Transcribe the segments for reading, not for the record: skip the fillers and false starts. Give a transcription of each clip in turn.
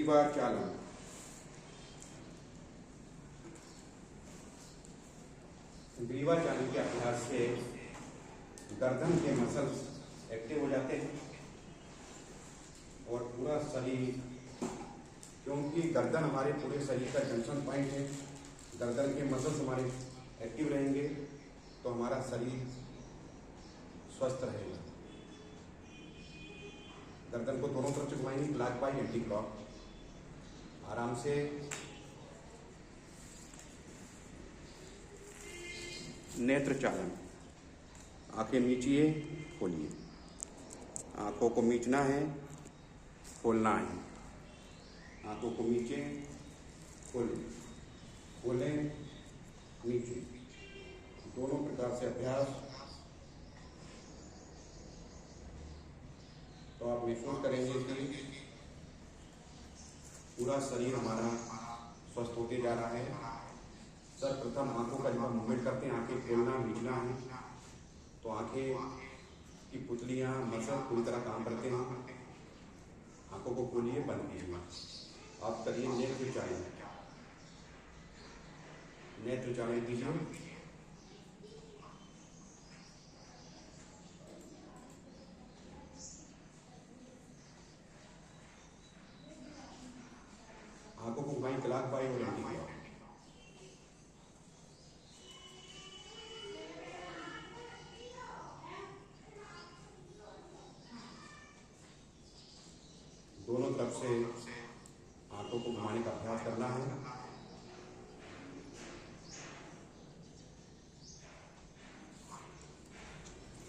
ग्रीवा चालन। ग्रीवा चालन के अभ्यास से गर्दन के मसल्स एक्टिव हो जाते हैं और पूरा शरीर, क्योंकि गर्दन हमारे पूरे शरीर का जंक्शन पॉइंट है, गर्दन के मसल्स हमारे एक्टिव रहेंगे तो हमारा शरीर स्वस्थ रहेगा। गर्दन को दोनों तरफ से घुमाएंगे, क्लॉक बाई एंटी क्लॉक। आराम से नेत्र चालन। आंखें मीचिए, खोलिए। आंखों को मीचना है, खोलना है। आंखों को मीचे, खोलें, खोलें, नीचे। दोनों प्रकार से अभ्यास। तो आप महसूस करेंगे कि पूरा शरीर हमारा स्वस्थ होते जा रहा है। सर्वप्रथम आंखों का जब हम मूवमेंट करते हैं, आंखें खोलना, मीचना है, तो आंखें की पुतलियां, मसल पूरी तरह काम करते हैं। आंखों को खोलिए, बंद कीजिए। आप करिए नेत्र चालन। नेत्र चालन कीजिए। आंखों को घुमाई, क्लॉक बाई और एंटी क्लॉक। दोनों तरफ से आंखों को घुमाने का अभ्यास करना है।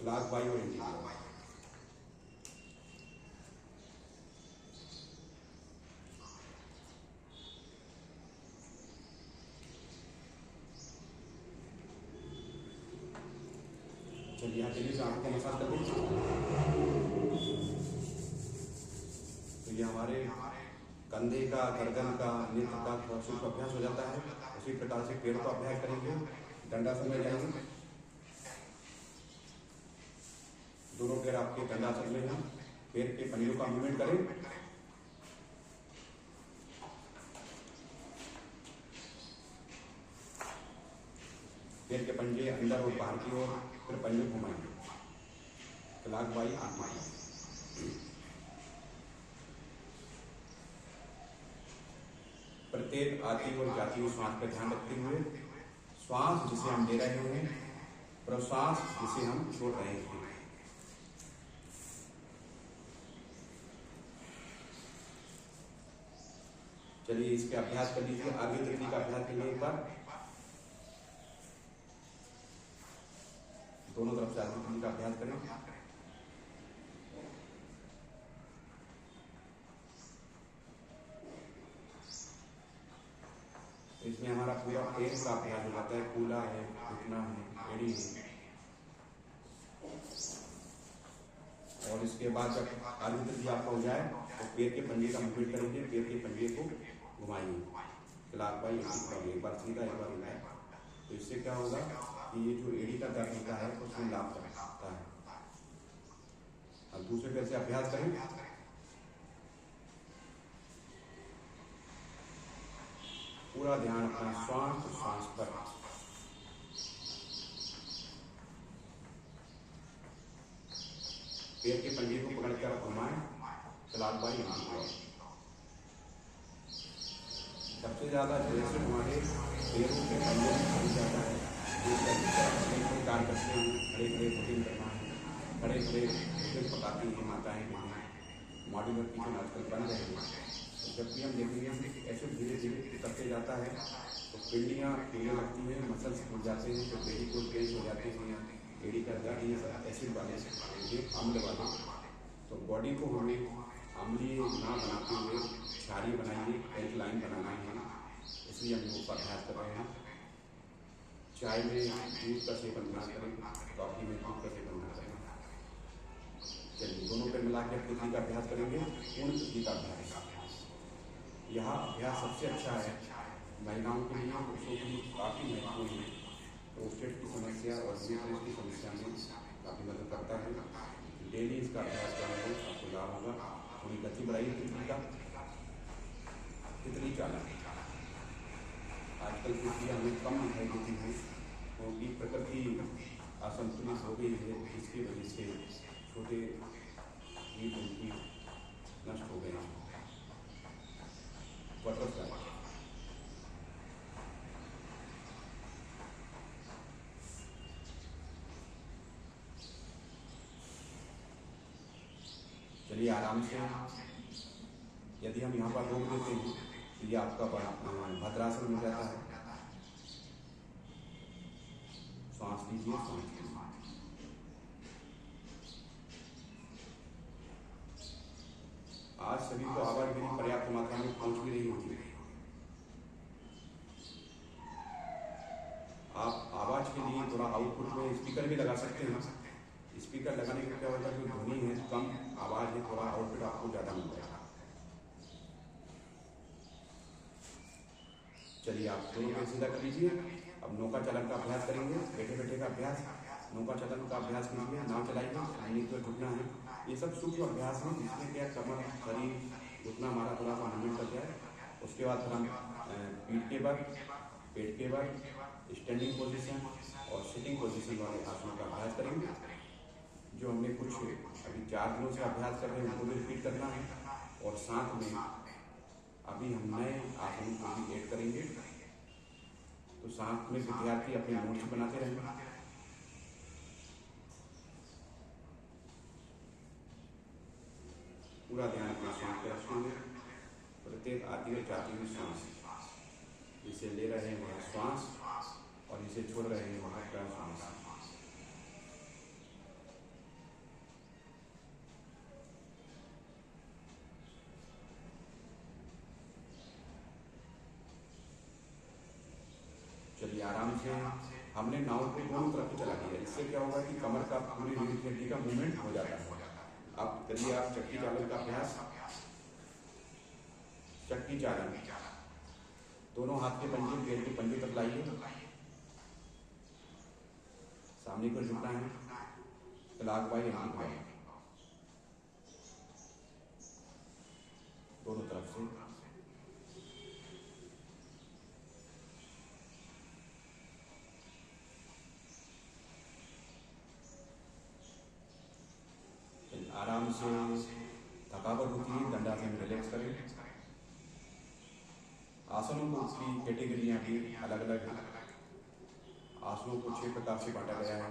क्लॉक बाई और एंटी क्लॉक। चलिए यहाँ चलिए आंखों को मसाज कर दीजिए। तो ये हमारे कंधे का, गर्दन का, नेत्र का थोड़ा अभ्यास हो जाता है। उसी प्रकार से पैरों का अभ्यास करेंगे। दंडासन में जाएंगे। दोनों पैर आपके दंडासन में हैं। पैर के पंजों का मूवमेंट करें। पैर के पंजे अंदर और बाहर की ओर, फिर पंजे घुमाएंगे। क्लॉक बाई आंखें। प्रत्येक आती और जाती हुई श्वास पर ध्यान रखते हुए, श्वास जिसे हम ले रहे हैं, प्रश्वास जिसे हम छोड़ रहे हैं। चलिए इसके अभ्यास कर लीजिए। आगे तकनीक का अभ्यास करिए एक बार। दोनों तरफ से आगे तकनीक का अभ्यास करें। इसमें हमारा पूरा पेट का अभ्यास हो जाता है। कूला है, घुटना है, एड़ी है। और इसके बाद जब आगे तक आपका हो जाए तो पैर के पंजे का मूवमेंट करेंगे। पैर के पंजे को घुमाएंगे, क्लॉक बाई एंटी क्लॉक। एक बार सीधा, एक बार उल्टा। तो इससे क्या होगा कि ये जो एड़ी का दर्द होता है उसमें लाभ पड़ता है। अब दूसरे पैर से अभ्यास करें। पूरा ध्यान अपना श्वास पर। पैर के पंजे को पकड़कर घुमाएं, क्लॉक बाई एंटी क्लॉक। सबसे ज्यादा जैसे हमारे पैरों के पंजों में खड़ी जाता है, कार्य करते हैं। खड़े खड़े भोजन करना है, खड़े खड़े भोजन पकाती हैं माताएं बहनें। मॉड्यूलर किचन आजकल बन रहे हैं। जब भी हम देखेंगे ऐसे धीरे धीरे करते जाता है तो पिंडियाँ फूलने लगती हैं, मसल्स फूल जाते हैं, तो बेड़ी को तेज हो जाते हैं। एड़ी का दर्द, ये एसिड वाले, अम्ल वाले। तो बॉडी को हमें अम्लीय ना बनाते हुए क्षारीय बनाइए, हेल्थ लाइन बनाना है। इसलिए हम योग का अभ्यास कर रहे हैं। चाय में दूध का सेवन ना करें, कॉफी में दूध का सेवन ना करें। चलिए दोनों पे मिला के पृथ्वी का अभ्यास करेंगे। पूर्ण पृथ्वी का अभ्यास। यह अभ्यास सबसे अच्छा है महिलाओं के लिए, पुरुषों के लिए काफ़ी महत्वपूर्ण है। प्रोस्टेट की समस्या और यूट्रस की समस्या में काफ़ी मदद करता है। डेली इसका अभ्यास करने से आपको लाभ होगा। थोड़ी गति बढ़ाइए पृथ्वी का। तितली चालन आजकल तितलियाँ हमें कम दिखाई देती हैं क्योंकि प्रकृति असंतुलित हो गई है, जिसकी वजह से छोटे जीव उनकी नष्ट हो गए हैं। बटरफ्लाई चलिए आराम से, यदि हम यहाँ पर रोक देते हैं तो ये आपका भद्रासन मिल जाता है। सांस लीजिए, सांस लीजिए। आज सभी को आवाज मेरी पर्याप्त मात्रा में पहुंच भी रही होगी। आप आवाज के लिए थोड़ा आउटपुट में स्पीकर भी लगा सकते हैं। स्पीकर लगाने का क्या होगा, जो ध्वनि है कम आवाज है, थोड़ा आउटपुट आपको ज्यादा मिल जाएगा। चलिए आप दोनों को सीधा कर लीजिए। अब नौका चलन का अभ्यास करेंगे, बैठे बैठे का अभ्यास। नौका चलन का अभ्यास कीजिए, नाव चलाइए, पानी को झुकना है। ये सब सूक्ष्म अभ्यास है, जिसमें क्या कमर शरीर उतना हमारा थोड़ा सा मूवमेंट कर जाए। उसके बाद फिर हम पीठ के बल, पेट के बल, स्टैंडिंग पोजीशन और सिटिंग पोजीशन वाले आसनों का अभ्यास करेंगे। जो हमने कुछ अभी 4 दिनों से अभ्यास कर रहे हैं उनको भी रिपीट करना है। और साथ में अभी हम नए आसनों को भी ऐड करेंगे। तो साथ में विद्यार्थी अपने नोट्स बनाते रहेंगे। पूरा ध्यान अपना सांस पे रखेंगे। प्रत्येक आती हुई जाती हुई सांस, इसे ले रहे हैं वह श्वास और इसे छोड़ रहे हैं वह श्वास। चलिए आराम से, हमने नाव को दोनों तरफ चला दिया। इससे क्या होगा कि कमर का पूरी रीढ़ की हड्डी का मूवमेंट हो जाता है। अब करिए आप चक्की चालन का अभ्यास। चक्की चालन, दोनों हाथ के पंजे पैर के पंजे तक लाइए, सामने को झुकना है, क्लॉकवाइज दोनों तरफ से। आराम से, थकावट होती है दंडासन रिलैक्स करें। आसनों को उसकी कैटेगरियाँ भी अलग अलग हैं। आसनों को 6 प्रकार से बांटा गया है।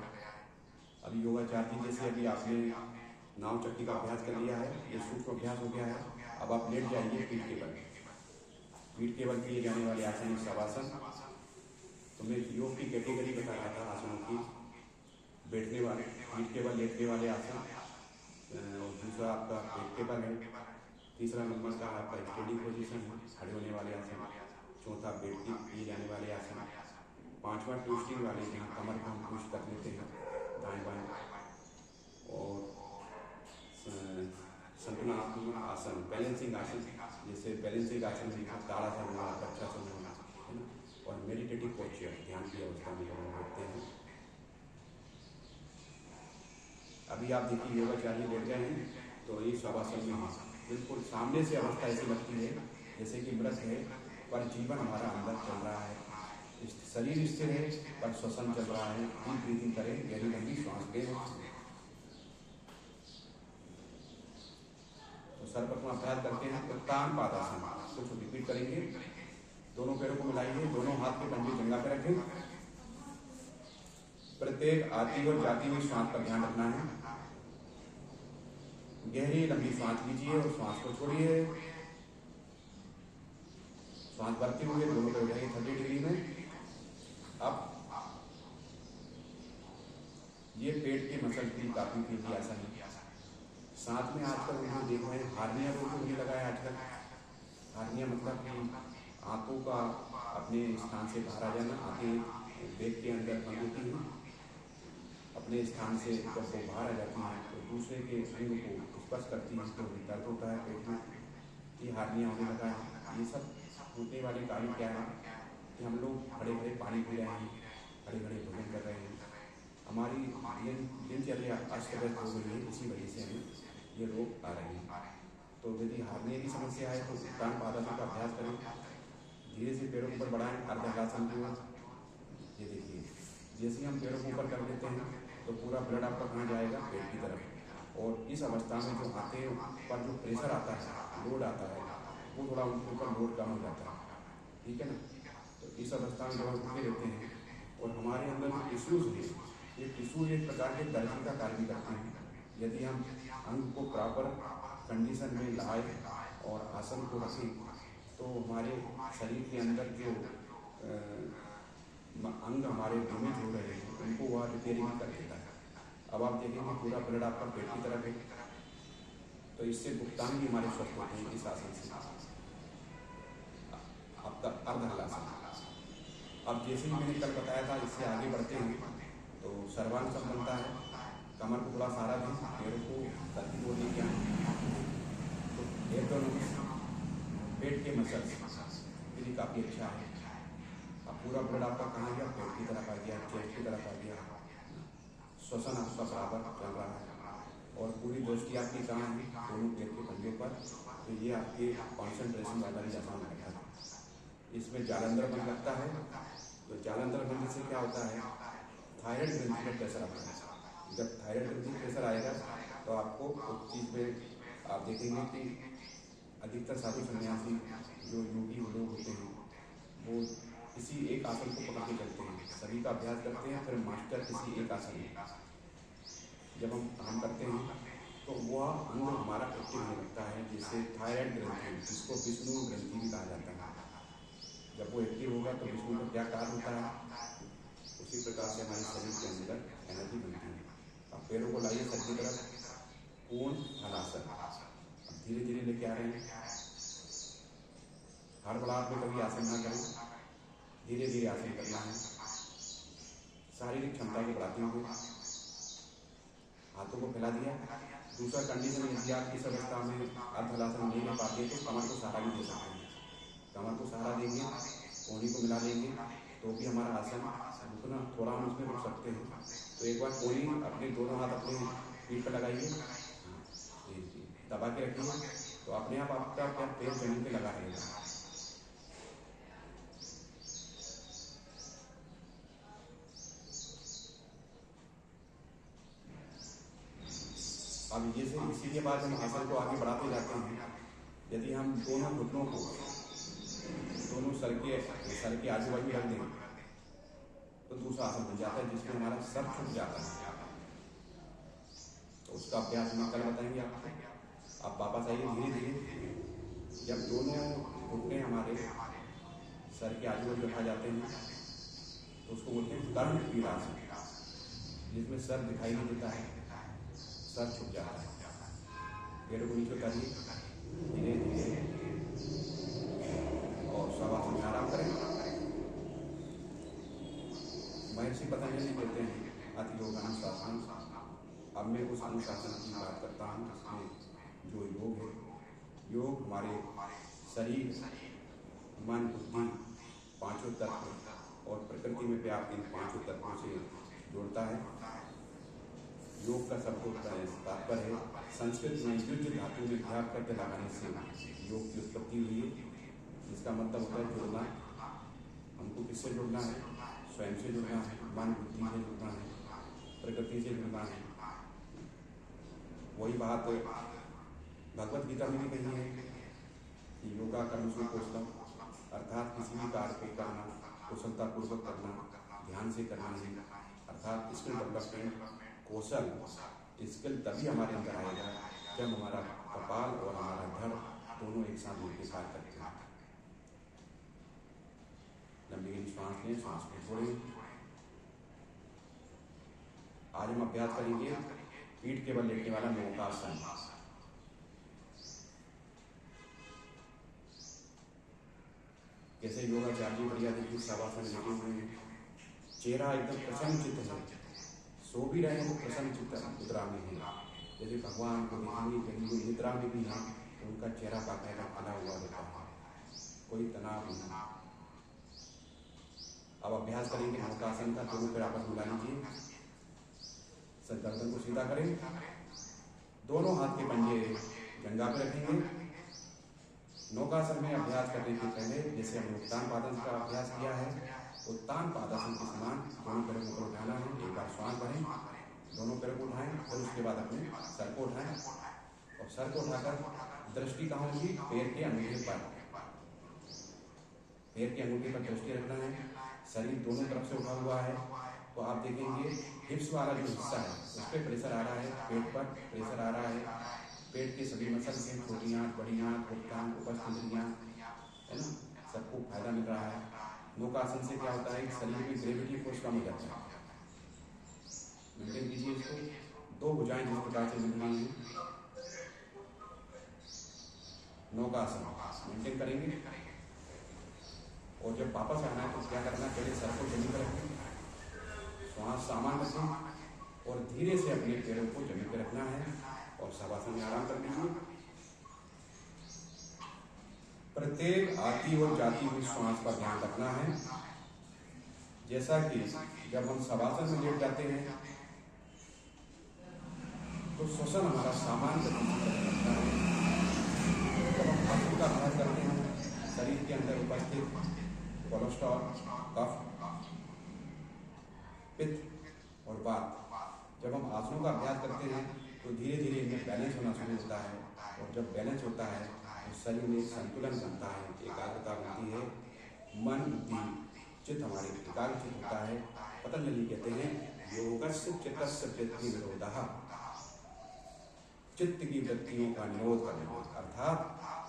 अभी योगाचार्य जैसे अभी आपने नाव चक्की का अभ्यास कर लिया है, ये सूक्ष्म अभ्यास हो गया है। अब आप लेट जाइए पीठ के बल। पीठ के बल किए जाने वाले आसन शवासन। तो मैं योग की कैटेगरी बता रहा था आसनों की। बैठने वाले, पीठ के बल लेटने वाले आसन, और दूसरा आपका पेट के बल है। तीसरा नंबर का आपका स्टैंडिंग पोजीशन है, खड़े होने वाले आसन। चौथा बैठ के किए जाने वाले आसन। पांचवा ट्विस्टिंग वाले, जहाँ कमर को हम ट्विस्ट कर लेते हैं दाएं बाएं। और संतुलनात्मक आसन, बैलेंसिंग आसन, जैसे बैलेंसिंग आसन ताड़ासन हुआ, वृक्षासन हुआ, है ना। और मेडिटेटिव पोस्चर, ध्यान की अवस्था में हम बैठते हैं। अभी आप देखिए योगाचार्य बैठ गए हैं, तो ये शवासन में है। बिल्कुल सामने से अवस्था ऐसी लगती है जैसे कि मृत है पर जीवन हमारा अंदर चल रहा है। शरीर स्थिर है पर श्वसन चल रहा है। डीप ब्रीथिंग करें, गहरी लंबी श्वास लें। तो सर्वप्रथम अभ्यास करते हैं उत्तान पादासन, कुछ रिपीट करेंगे। दोनों पैरों को मिलाइए, दोनों हाथ के पंजे जंघा पर रखें। प्रत्येक आती और जाती हुई श्वास पर ध्यान रखना है। गहरी लंबी सांस लीजिए और श्वास को छोड़िए। श्वास भरते हुए दोनों पे उठाइए 30 डिग्री में। अब ये पेट के मसल की काफी उपयोगी आसन है। साथ में आजकल जो देख रहे हैं हार्निया रोग को भी लगाया आजकल। हार्निया मतलब कि आंतों का अपने स्थान से बाहर आ जाना। आंखें पेट के अंदर बंद होती हैं, अपने स्थान से जब वो बाहर आ जाती हैं तो दूसरे के अंग को स्पर्श करती हैं, तो दर्द होता है पेट में। ये हार्निया होने लगा है। ये सब होने वाले कारण क्या है कि हम लोग खड़े खड़े पानी पी रहे हैं, खड़े खड़े भोजन कर रहे हैं। हमारी दिनचर्या अस्त व्यस्त हो गई है, इसी वजह से हमें ये रोग आ रहे हैं। तो यदि हारने की समस्या है तो उत्तान पादासन का अभ्यास करें, धीरे से पैरों को ऊपर बढ़ाएं अर्ध हलासन की ओर। ये देखिए, जैसे ही हम पैरों को ऊपर कर देते हैं तो पूरा ब्लड आपका कहाँ जाएगा, पेट की तरफ, और इस अवस्था में जो आंखें पर जो प्रेशर आता है, लोड आता है, वो थोड़ा उनके ऊपर लोड कम हो जाता है, ठीक है ना। तो इस अवस्था में जब हम रुके रहते हैं और हमारे अंदर जो टिश्यूज हैं, ये टिश्यू एक प्रकार के दर्जी का कार्य भी करते हैं। यदि हम अंग को प्रॉपर कंडीशन में लाए और आसन को रखें तो हमारे शरीर के अंदर जो अंग हमारे डैमेज हो रहे हैं उनको वह रिपेयरिंग कर देता है। अब आप देखेंगे पूरा ब्लड आपका पेट की तरफ है, तो इससे गुप्तांग भी हमारे स्वस्थ होते हैं इस आसन से। आपका अर्ध हलासन। अब जैसे ही मैंने कल बताया था, इससे आगे बढ़ते हैं तो सर्वांग बनता है। कमर को थोड़ा सहारा दें, पैरों को सर की ओर लेके आए, तो एब्डोमिन, पेट के मसल्स के लिए काफ़ी अच्छा है। अब पूरा ब्लड आपका कहाँ गया, पेट की तरफ आ गया, चेस्ट की तरफ आ गया, श्वसन आपका बराबर चल रहा है और पूरी दृष्टि आपकी कहाँ है, दोनों पैर के पंजों पर। तो ये आपके कॉन्सेंट्रेशन ज़्यादा ही आसान रहता है। इसमें जालंधर बन लगता है, तो जालंधर बनने से क्या होता है, थायराइड ग्रंथि का प्रेशर आता है। जब थायराइड ग्रंथि प्रेशर आएगा तो आपको उस चीज़ में आप देखेंगे कि अधिकतर साधु सन्यासी जो योगी लोग होते हैं वो किसी एक आसन को पकड़ के चलते हैं, सभी का अभ्यास करते हैं, फिर मास्टर किसी एक आसन में जब हम काम करते हैं तो वह अंग हमारा एक्टिव होने लगता है, जिससे थायराइड ग्रंथि, जिसको विष्णु ग्रंथि भी कहा जाता है, जब वो एक्टिव होगा तो विष्णु का क्या कार्य होता है, उसी प्रकार से हमारे शरीर के अंदर एनर्जी बनती है। अब पैरों को लाइए सर की तरफ, पूर्ण हलासन। अब धीरे धीरे लेके आ रहे हैं, हड़बड़ाहट में कभी आसन ना करें, धीरे धीरे आसन करना है। शारीरिक क्षमता को बढ़ाते हुए हाथों को फैला दिया। दूसरा कंडीशन, यदि आप इस अवस्था में अर्ध हलासन नहीं ले पाते तो कमर को सहारा भी दे सकते हैं। कमर को सहारा देंगे, कोहनी को मिला देंगे तो भी हमारा आसन रुकना, थोड़ा हम उसमें रुक सकते हैं। तो एक बार कोहनी अपने दोनों हाथ अपने पीठ पर लगाइए, दबा के रखिए, तो अपने आप आपका पैर जमीन पे लगा रहेगा। अब ये से इसी के बाद हम आसन को आगे बढ़ाते जाते हैं। यदि हम दोनों घुटनों को दोनों सर के आजू बाजू रख दें तो दूसरा आसन बन जाता है, जिसमें हमारा सर छुप जाता है। तो उसका अभ्यास हम कल बताएंगे आपको। आप वापस आइए धीरे धीरे। जब दोनों घुटने हमारे सर के आजू बाजू रखा जाते हैं तो उसको बोलते हैं कर्ण पीड़ासन, जिसमें सर दिखाई नहीं देता है, सर छुप जाता है। पैरों को नीचे उतारिए धीरे धीरे और शवासन में आराम करें। महर्षि पतंजलि कहते हैं अति योग अनुशासन। अब मैं उस अनुशासन की बात करता हूँ जिसमें जो योग है, योग हमारे शरीर, मन, बुद्धि, पांचों तत्व और प्रकृति में व्याप्त इन पांचों तत्वों से जोड़ता है। योग का शब्द तात्पर्य है, संस्कृत में युज धातु में ध्यान करके लगाने से योग की उत्पत्ति हुई है, जिसका मतलब होता है जुड़ना। हमको किससे जुड़ना है, स्वयं से जुड़ना है, मन बुद्धि से जुड़ना है, प्रकृति से जुड़ना है। वही बात भगवत गीता में भी कही है कि योगा कर्म से कौशलम, अर्थात किसी भी कार्य को करना कुशलतापूर्वक करना, ध्यान से करना है, अर्थात स्किल डेवलपमेंट, कौशल स्किल तभी हमारे अंदर आएगा जब हमारा कपाल और हमारा धड़ दोनों एक साथ मिलकर कार्य करते हैं। लंबी श्वास लें, श्वास को छोड़ें। आज हम अभ्यास करेंगे पीठ के बल लेटने वाला नौकासन। कैसे योगाचार्य बढ़िया देखिए शवासन लेटे हुए हैं, चेहरा एकदम प्रसन्न चित्त है, सो भी रहे हैं वो प्रसन्न चित्त मुद्रा में है। जैसे भगवान को देखेंगे कहीं वो निद्रा में भी हैं तो उनका चेहरा बाकायदा फैला हुआ रहता है, कोई तनाव नहीं। अब अभ्यास करेंगे नौकासन का। दोनों पैर आपस मिला लीजिए, गर्दन को सीधा करें, दोनों हाथ के पंजे जंघा पे रखेंगे। नौकासन में अभ्यास करने के पहले जैसे हमने उत्तान पादासन का अभ्यास किया है, उत्तान पादासन के समान दोनों पैरों को ऊपर उठाना है। एक बार श्वास भरें, दोनों पैरों को उठाएं, फिर उसके बाद अपने सर को उठाएं और सर को उठाकर दृष्टि कहाँ होगी? पैर के अंगूठे पर। पैर के अंगूठे पर दृष्टि रखना है। शरीर दोनों तरफ से उठा हुआ है, तो आप देखेंगे हिप्स वाला जो हिस्सा है उस पर प्रेशर आ रहा है, पेट पर प्रेशर आ रहा है। पेट के सभी मसल्स हैं, छोटी आंत, बड़ी आंत, उपटांग, उपस्थांद्रियां, है ना, सबको फायदा मिल रहा है। नौकासन से क्या होता है? शरीर में ग्रेविटी फोर्स कम हो जाता है। मेंटेन कीजिए इसको। दो भुजाएं जिस प्रकार से मिल रही हैं, नौकासन मेंटेन करेंगे। और जब वापस आना है तो क्या करना है? पहले सर को जमीन पर रखें, श्वास सामान्य रखें और धीरे से अपने पैरों को जमीन पर रखना है और शवासन में आराम कर लीजिए। प्रत्येक आती और जाती हुई श्वास पर ध्यान रखना है। जैसा कि जब हम शवासन में लेट जाते हैं तो श्वसन हमारा सामान्य लगता है। जब हम आसन का अभ्यास करते हैं, शरीर के अंदर उपस्थित कोलेस्ट्रॉल, कफ, पित्त और वात, जब हम आसनों का अभ्यास करते हैं तो धीरे धीरे इनमें बैलेंस होना शुरू होता है। और जब बैलेंस होता है तो शरीर में एक संतुलन बनता है, एकाग्रता बनती है, मन, बुद्धि, चित्त हमारे एकाग्रचित होता है। पतंजलि कहते हैं योगस्य चित्तस्य वृत्ति निरोधः, चित्त की वृत्तियों का निरोध करना, अर्थात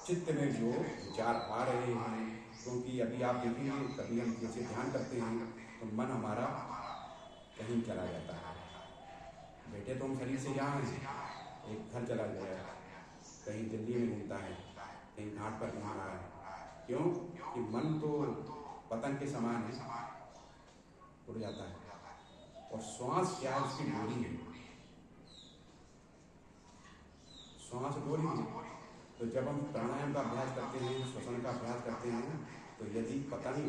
चित्त में जो विचार आ रहे हैं, क्योंकि अभी आप देखेंगे कभी हम जैसे ध्यान करते हैं तो मन हमारा कहीं चला जाता है। बैठे तो हम शरीर से यहाँ हैं, एक घर चला गया, कहीं दिल्ली में घूमता है, कहीं घाट पर घूम रहा है। क्यों? कि मन तो पतंग के समान है, उड़ जाता है। और श्वास क्या है? उसकी डोरी है, श्वास डोरी है। तो जब हम प्राणायाम का अभ्यास करते हैं, श्वसन का अभ्यास करते हैं, तो यदि पतंग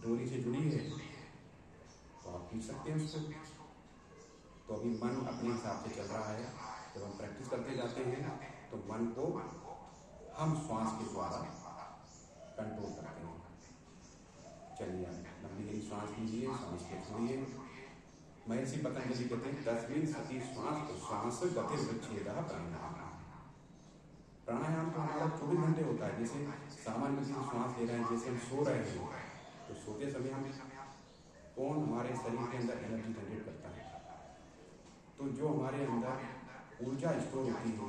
डोरी से जुड़ी है तो आप खींच सकते हैं उसको। तो अभी मन अपने हिसाब से चल रहा है। जब हम प्रैक्टिस करते जाते हैं तो मन को हम श्वास के द्वारा कंट्रोल करते हैं। चलिए लंबी गहरी श्वास लीजिए, श्वास को छोड़िए। महर्षि पतंजलि कहते हैं 10वीं सती श्वास गति विच्छेदः प्राणायाम। प्राणायाम तो हमारा 24 घंटे होता है। जैसे सामान्य किसी श्वास ले रहे हैं, जैसे हम सो रहे हैं तो सोते समय हम कौन हमारे शरीर के अंदर एनर्जी जनरेट करता है? तो जो हमारे अंदर ऊर्जा स्टोर होती है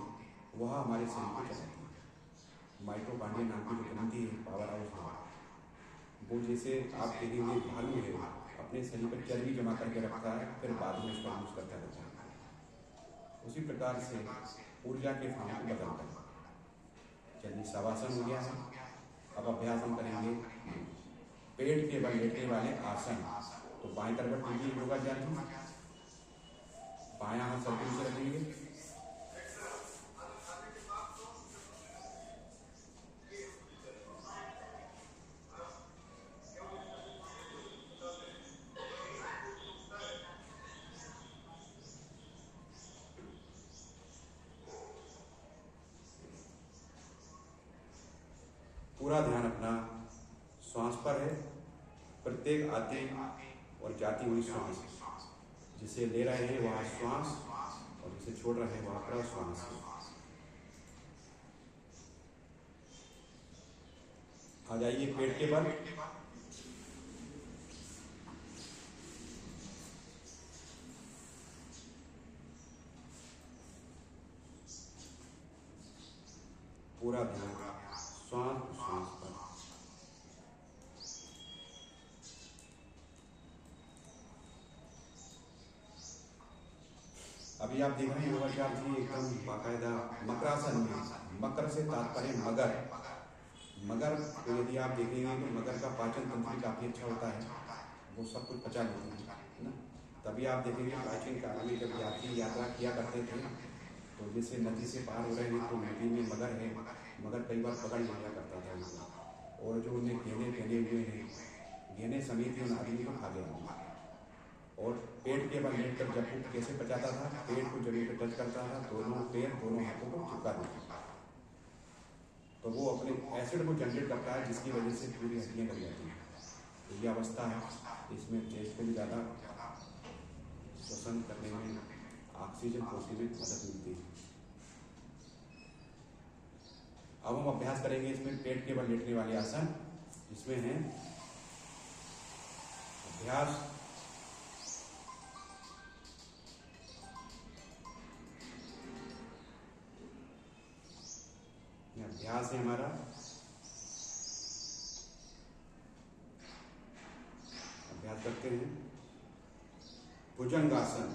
वह हमारे शरीर को चलाती है। माइटोकॉन्ड्रिया नाम की जो ग्रंथि है, पावर हाउस है, वो जैसे आप देखेंगे भालू है, अपने शरीर पर चर्बी जमा करके रखता है, फिर बाद में उसका यूज करता रहता है। उसी प्रकार से ऊर्जा के फॉर्म को बदलता है। चलिए शवासन हो गया है। अब अभ्यास हम करेंगे पेट के बल लेटने वाले आसन। तो बाएं तरफ कीजिए योगाचार्य, बायां हाथ सर से रखेंगे, पूरा ध्यान अपना श्वास पर है। प्रत्येक आती और जाती हुई श्वास, जिसे ले रहे हैं वह श्वास और जिसे छोड़ रहे हैं वह प्रश्वास। आ जाइए पेट के बल। पूरा ध्यान श्वास पर। अभी आप देख रहे हैं योगाचार्य जी एकदम बाकायदा मकरासन में। मकर से तात्पर्य मगर। मगर तो यदि आप देखेंगे तो मगर का पाचन तंत्र भी काफी अच्छा होता है, वो सब कुछ पचा लेते हैं, है ना। तभी आप देखेंगे प्राचीन काल में जब यात्री यात्रा किया करते थे तो जैसे नदी से पार हो रहे हैं तो नदी में मगर है, मगर कई बार पकड़ लिया करता था उनको, और जो उन्हें गहने पहने हुए हैं, गहने समेत उन आदमी को खा गया। और पेट के बल लेटकर जब वो कैसे पचाता था, पेट को जमीन पर टच करता था, दोनों पैर दोनों हाथों को चिपका देता था, तो वो अपने एसिड को जनरेट करता है, जिसकी वजह से पूरी हड्डियाँ गल जाती हैं। तो ये अवस्था है, इसमें चेस्ट को भी ज़्यादा श्वसन करने में, ऑक्सीजन पोषण में मदद मिलती है। अब हम अभ्यास करेंगे इसमें पेट के बल लेटने वाले आसन। इसमें है अभ्यास अभ्यास है हमारा अभ्यास करते हैं भुजंगासन।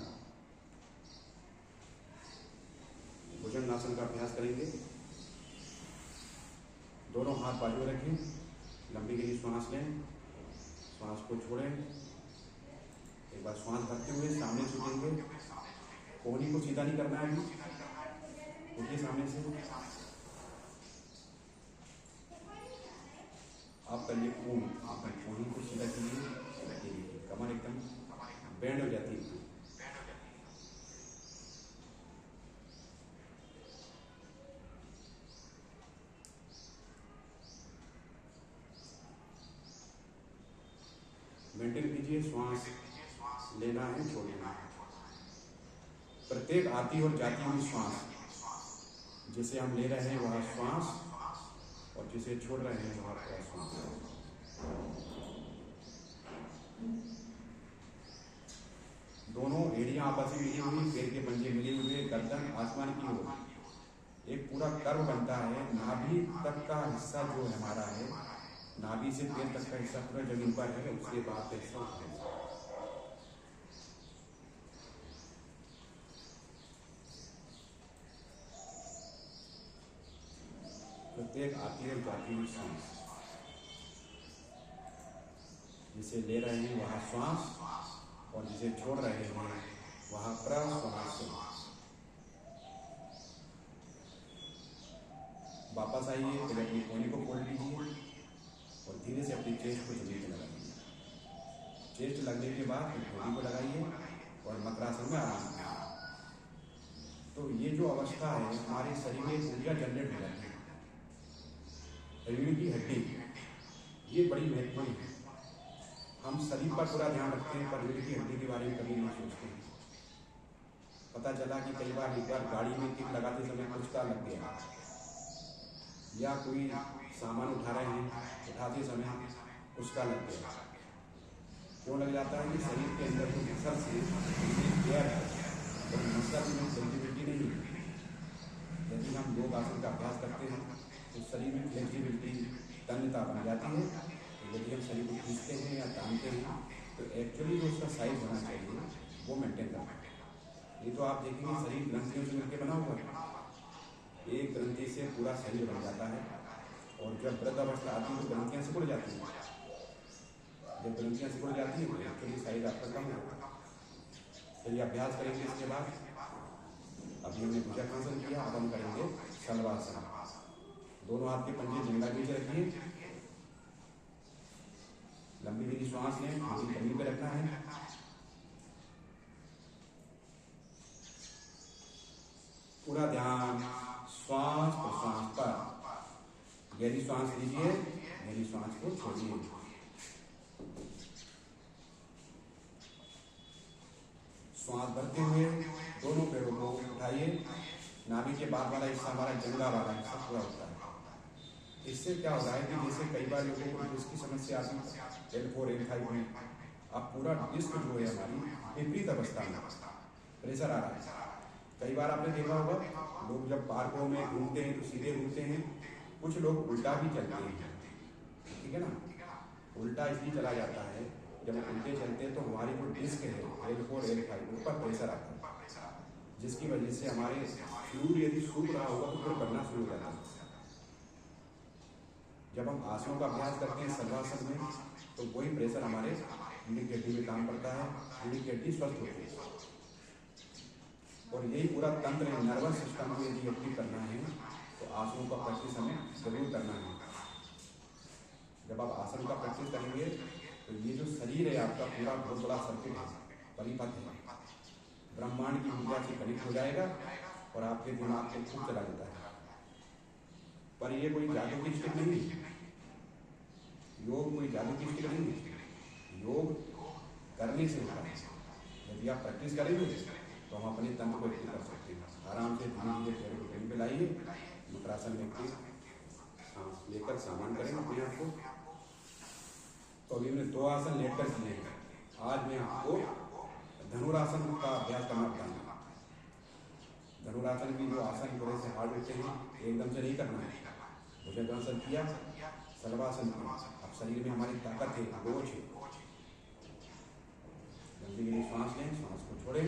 भुजंगासन का अभ्यास करेंगे। दोनों हाथ बाजू में रखें, लंबी गहरी श्वास लें, श्वास को छोड़ें, एक बार श्वास भरते हुए सामने झुकेंगे, कोहनी को सीधा नहीं करना है, उठिए सामने से। आप करिए कोहनी, आप कोहनी को सीधा कीजिए, कमर एकदम बैंड हो जाती है। मेंटेन कीजिए, श्वास लेना है, छोड़ना है। प्रत्येक आती और जाती हुई श्वास, जिसे हम ले रहे हैं वह श्वास, और जिसे छोड़ रहे हैं वह प्रश्वास। दोनों एड़ियां आपस में मिली हुई, पैर के पंजे मिले हुए, गर्दन आसमान की ओर, एक पूरा कर्व बनता है। नाभि तक का हिस्सा जो हमारा है, नाभि से पैर तक का हिस्सा पूरा जमीन पर है, उसके बाद हिस्सा प्रत्येक आती और जाती हुई सांस, जिसे ले रहे हैं वह श्वास, और जिसे छोड़ रहे हैं वह प्रश्वास। वापस आइए, पहले अपनी कोहनी को खोल लीजिए और धीरे से अपनी चेस्ट को जमीन पर लगाइए। चेस्ट लगने के बाद कोहनी को लगाइए और मकरासन में आराम करिए। तो ये जो अवस्था है, हमारे शरीर में ऊर्जा जनरेट हो जाती है। रीढ़ की हड्डी ये बड़ी महत्वपूर्ण है। हम शरीर पर पूरा ध्यान रखते हैं, पर रीढ़ की हड्डी के बारे में कभी नहीं सोचते हैं। पता चला कि कई बार एक बार गाड़ी में किक लगाते समय कुछ का लग गया, या कोई सामान उठा रहे हैं, उठाते समय उसका लग गया। क्यों लग जाता है कि शरीर के अंदर जो मसल से गैप है, और मसल में सेंसिटिविटी नहीं है। यदि हम योग आसन का अभ्यास करते हैं तो शरीर में फ्लेक्सिबिलिटी, तन्यता बन जाती है। तो यदि हम शरीर को खींचते हैं या तानते हैं तो एक्चुअली जो उसका साइज होना चाहिए वो मेंटेन करना है। ये तो आप देखेंगे शरीर ग्रंथियों से मिलकर बना हुआ है, एक ग्रंथि से पूरा शरीर बन जाता है, और जब वृद्ध अवस्था आती है तो ग्रंथियाँ सिकुड़ जाती हैं। जब ग्रंथियाँ सिकुड़ जाती हैं तो एक्चुअली साइज आपका कम होता है। चलिए अभ्यास करेंगे। इसके बाद अभी हमने भुजंगासन किया, अब हम करेंगे शलवासन। दोनों हाथ के पंजे जंघा के नीचे रखिए, लंबी गहरी श्वास लें, हाथी जमीन पे रखना है। पूरा ध्यान श्वास प्रश्वास पर। गहरी श्वास लीजिए, गहरी श्वास को छोड़िए। श्वास भरते हुए दोनों पैरों को उठाइए। नाभि के बाद वाला हिस्सा हमारा जंघा वाला हिस्सा पूरा होता है। इससे क्या हो रहा है कि जैसे कई बार लोगों को डिस्क की समस्या आती है, L4 L5 में, अब पूरा डिस्क जो है हमारी विपरीत अवस्था में प्रेशर आ रहा है। कई बार आपने देखा होगा, लोग जब पार्कों में घूमते हैं तो सीधे घूमते हैं, कुछ लोग उल्टा भी चलते हैं, ठीक है ना। उल्टा इसलिए चला जाता है, जब उल्टे चलते हैं तो हमारी जो डिस्क है L4 L5 ऊपर प्रेशर आता है, जिसकी वजह से हमारे फ्लूइड यदि सूख रहा होगा तो फिर बढ़ना शुरू हो जाता है। जब हम आसनों का अभ्यास करते हैं शलवासन में, तो वही प्रेशर हमारे रीढ़ की हड्डी में काम करता है, रीढ़ की हड्डी स्वस्थ होती है। और यही पूरा तंत्र है, नर्वस सिस्टम को यदि एक्टिव करना है तो आसनों का प्रैक्टिस हमें जरूर करना है। जब आप आसन का प्रैक्टिस करेंगे तो ये जो शरीर है आपका पूरा बहुत बड़ा सर्किट है, परिपथ है, ब्रह्मांड की ऊर्जा से कनेक्ट हो जाएगा और आपके दिमाग को खूब चला देता है। पर ये कोई जादू की स्टिक नहीं है, योग कोई जादू की स्टिक नहीं है, योग करने से होता है। यदि आप प्रैक्टिस करेंगे तो हम अपने तंत्र को एक्टिव कर सकते हैं। आराम से धीरे धीरे पैर को जमीन पे लाइए, मुद्रासन में सांस लेकर सामान करें अपने आप को। तो अभी हमने 2 आसन लेकर किए हैं। आज मैं आपको धनुरासन का अभ्यास करना बताऊंगा। धनुरासन की जो आसन थोड़े से हार्ड होते हैं, एकदम से नहीं करना है। भुजंगासन किया, सलवासन किया, अब शरीर में हमारी ताकत है, रोज है। जल्दी जल्दी श्वास लें, श्वास को छोड़ें,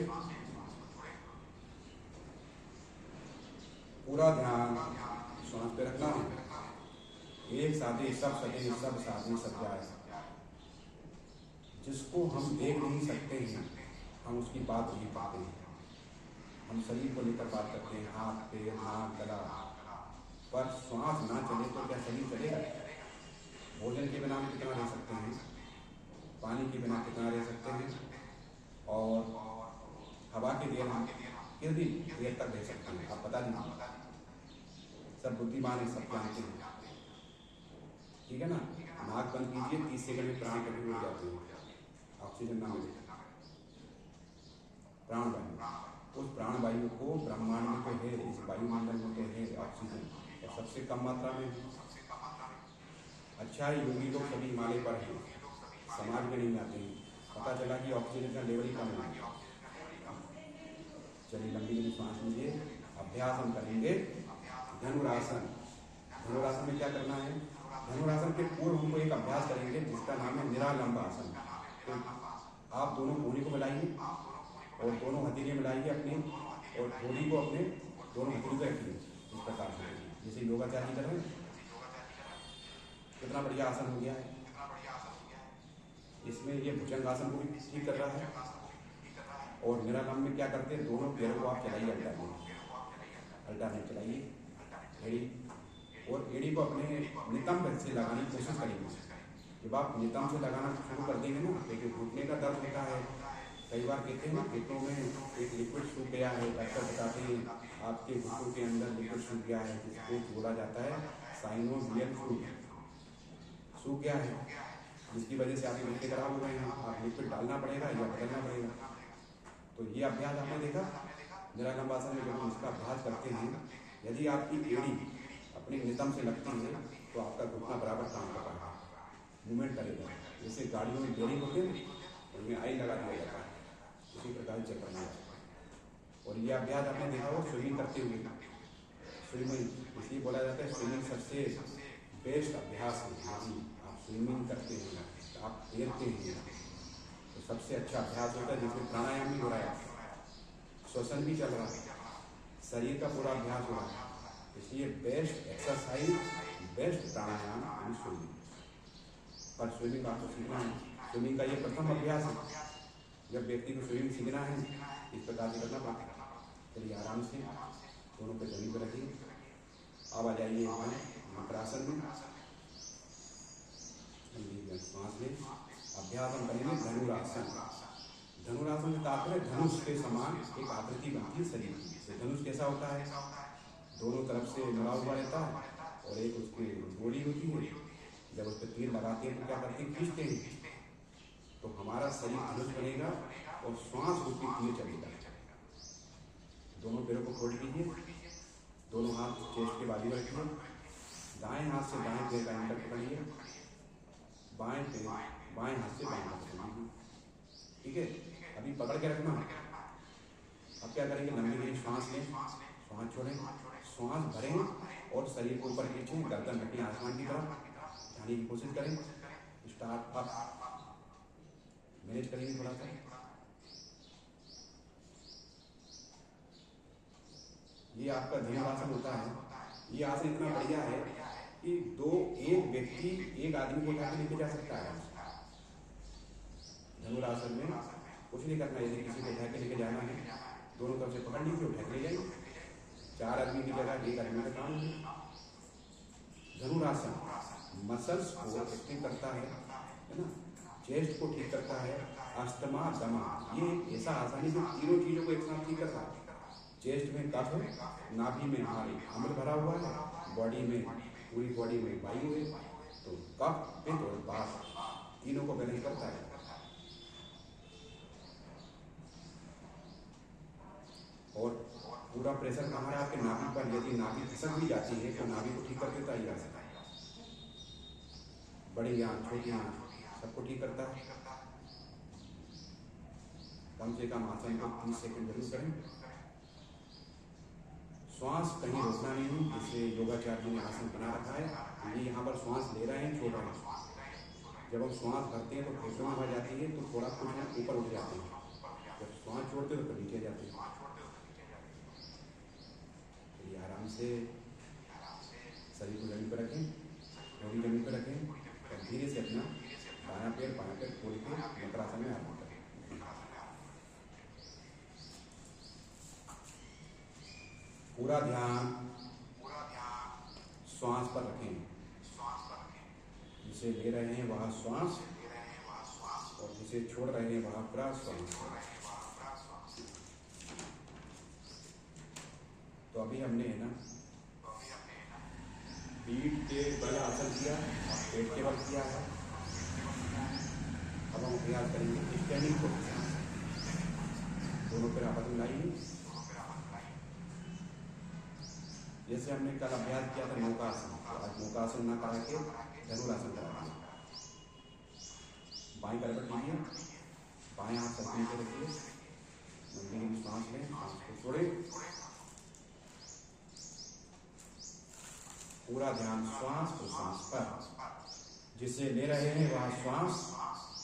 पूरा ध्यान श्वास पे रखना है। एक साथे सब सके, सब साधे सब जाए। जिसको हम देख नहीं सकते हैं हम उसकी बात नहीं पाते हैं। हम शरीर को लेकर बात करते हैं, हाथ पैर नाक गला, पर श्वास ना चले तो क्या शरीर चलेगा? भोजन के बिना हम कितना रह सकते हैं, पानी के बिना कितना रह सकते हैं, और हवा के देर हम कितनी देर तक रह सकते हैं आप बता दीजिए। सब बुद्धिमान है, सब जानते हैं, ठीक है ना। नाक बंद कीजिए, 30 सेकंड में प्राण कभी उड़ जाते हैं, ऑक्सीजन ना मिले। प्राण वायु, उस प्राण वायु को ब्रह्मांड में तो है, इस वायुमंडल में तो है ऑक्सीजन, और सबसे कम मात्रा में। अच्छा है योगी लोग सभी हिमालय पर हैं, समाज में नहीं आते हैं। पता चला कि ऑक्सीजन का लेवल ही कम है। चलिए लंबी लंबी सांस लीजिए। अभ्यास हम करेंगे धनुरासन। धनुरासन में क्या करना है? धनुरासन के पूर्व हमको एक अभ्यास करेंगे जिसका नाम है निरालंब आसन। तो आप दोनों कोहनी को मिलाइए और दोनों हथेलियाँ मिलाइए अपने, और ठोड़ी को अपने दोनों हथेली पे रखिए इस प्रकार से, जैसे योगाचार्य कर रहे हैं। कितना बढ़िया आसन हो गया है। इसमें ये भुजंगासन को भी ठीक कर रहा है। और निरालंब में क्या करते हैं, दोनों पैरों को आप चलाइए, अल्टरनेट चलाइए एड़ी, और एड़ी को अपने नितंब से लगाने की कोशिश करेंगे। जब आप नितंब से लगाना शुरू कर देंगे ना, देखिए घुटने का दर्द होता है। कई बार कहते हैं ना पेटों में एक लिक्विड सूख गया है, डॉक्टर बताते हैं आपके घुटनों के अंदर लिक्विड सूख गया है, जिसको बोला जाता है साइनोवियल फ्लूइड, सूख गया है, जिसकी वजह से आपके घुटने खराब हो गए हैं। आप लिक्विड डालना पड़ेगा या बदलना पड़ेगा। तो ये अभ्यास आपने देखा निरालंब आसन में, जब हम इसका अभ्यास करते हैं, यदि आपकी एड़ी अपने नितंब से लगती है तो आपका घुटना बराबर काम कर रहा है, मूवमेंट करेगा। जैसे गाड़ियों में बेरिंग होते हैं, उनमें आई लगा दिया जाता है, उसी प्रकार चेक करना है। और ये अभ्यास आपने देखा हो स्विमिंग करते हुए। स्विमिंग इसलिए बोला जाता है स्विमिंग सबसे बेस्ट अभ्यास है। यदि आप स्विमिंग करते हैं, आप तैरते हैं, तो सबसे अच्छा अभ्यास होता है जिसमें प्राणायाम भी हो रहा है, श्वसन भी चल रहा है, शरीर का पूरा अभ्यास हो रहा है। इसलिए बेस्ट एक्सरसाइज, बेस्ट प्राणायाम स्विमिंग। पर स्विमिंग आपको सीखना है। स्विमिंग का ये प्रथम अभ्यास है। जब व्यक्ति को स्विमिंग सीखना है इस प्रकार से करना पड़ता है। चलिए आराम से दोनों पे जमीन पर रखिए। अब आ जाइए मुद्रासन में, सांस लें। अभ्यास हम करेंगे धनुरासन। धनुरासन में तात्पर्य धनुष के समान एक आकृति बनती है शरीर की। धनुष कैसा होता है? दोनों तरफ से मिला हुआ रहता है और एक उसकी गोली होती है। जब उस पर तीर लगाते हैं तो क्या करते हैं, खींचते हैं, तो हमारा शरीर धनुष बनेगा और श्वास उसकी तीर चलेगा। दोनों पैरों को खोल लीजिए, दोनों हाथ चेस्ट के बाजू में रखिए, दाएं हाथ से दाएं पैर का एंकर पकड़िए, बाएं पैर बाएं हाथ से बाएं हाथ पकड़िए, ठीक है। अभी पकड़ के रखना। अब क्या करेंगे, लंबी लंबी श्वास लें, श्वास छोड़ें, श्वास भरें और शरीर को ऊपर खींचें, गर्दन रखें आसमान की तरफ, जाने की कोशिश करें। स्टार्ट अप मैनेज करेंगे थोड़ा सा। ये आपका धनुरासन होता है। ये आसन इतना बढ़िया है कि एक व्यक्ति एक आदमी को उठा के लेके जा सकता है। धनुरासन में कुछ नहीं करना। यदि किसी को उठा के लेके जाना है, दोनों तरफ से पकड़ लीजिए, उठा के ले जाइए। 4 आदमी की जगह 1 आदमी का काम है। धनुरासन मसल्स को एक्टिव करता है ना। चेस्ट को ठीक करता है, अस्थमा, दमा, ये एक ऐसा आसानी से तीनों चीजों को एक साथ ठीक करता है। चेस्ट में कफ है, नाभि में हमारे अम्ल भरा हुआ है, बॉडी में पूरी बॉडी में वायु है, तो कफ, पित्त और वात तीनों को बैलेंस करता है। और पूरा प्रेशर कहाँ है आपके नाभि पर, यदि नाभि खिसक भी जाती है तो नाभि को ठीक कर देता है यहाँ से। बड़ी आंख, छोटी आंख सबको ठीक करता है। कम से कम आसन को 30 सेकंड जरूर करें। श्वास कहीं रोकना नहीं, जिससे योगाचार्य ने आसन बना रखा है। ये यहाँ पर श्वास ले रहे हैं, छोड़ रहे हैं। जब हम श्वास भरते हैं तो फेफड़ों में भर जाती है, तो थोड़ा कुछ हम ऊपर उठ जाते हैं। जब श्वास छोड़ते हैं तो फिर नीचे जाते हैं। तो ये आराम से शरीर को जमीन पर रखें, बॉडी जमीन पर रखें और धीरे से अपना बायां पैर खोल के मकरासन में आराम करें। पूरा ध्यान श्वास पर रखें। जिसे ले रहे हैं वह श्वास और जिसे छोड़ रहे हैं वह प्रश्वास। तो अभी हमने है ना पीठ के बल आसन किया और पेट के बल किया है। अब हम अभ्यास करेंगे स्टैंडिंग पोजीशन। दोनों पैर आपस में लाइए। जैसे हमने कल अभ्यास किया था नौकासन, तो आज नौकासन ना करा के धनुरासन करा। बाईं करवट लीजिए, बाएं हाथ सर नीचे रखिए, लंबी सांस लें, सांस को छोड़ें। पूरा ध्यान श्वास प्रश्वास पर। जिसे ले रहे हैं वह श्वास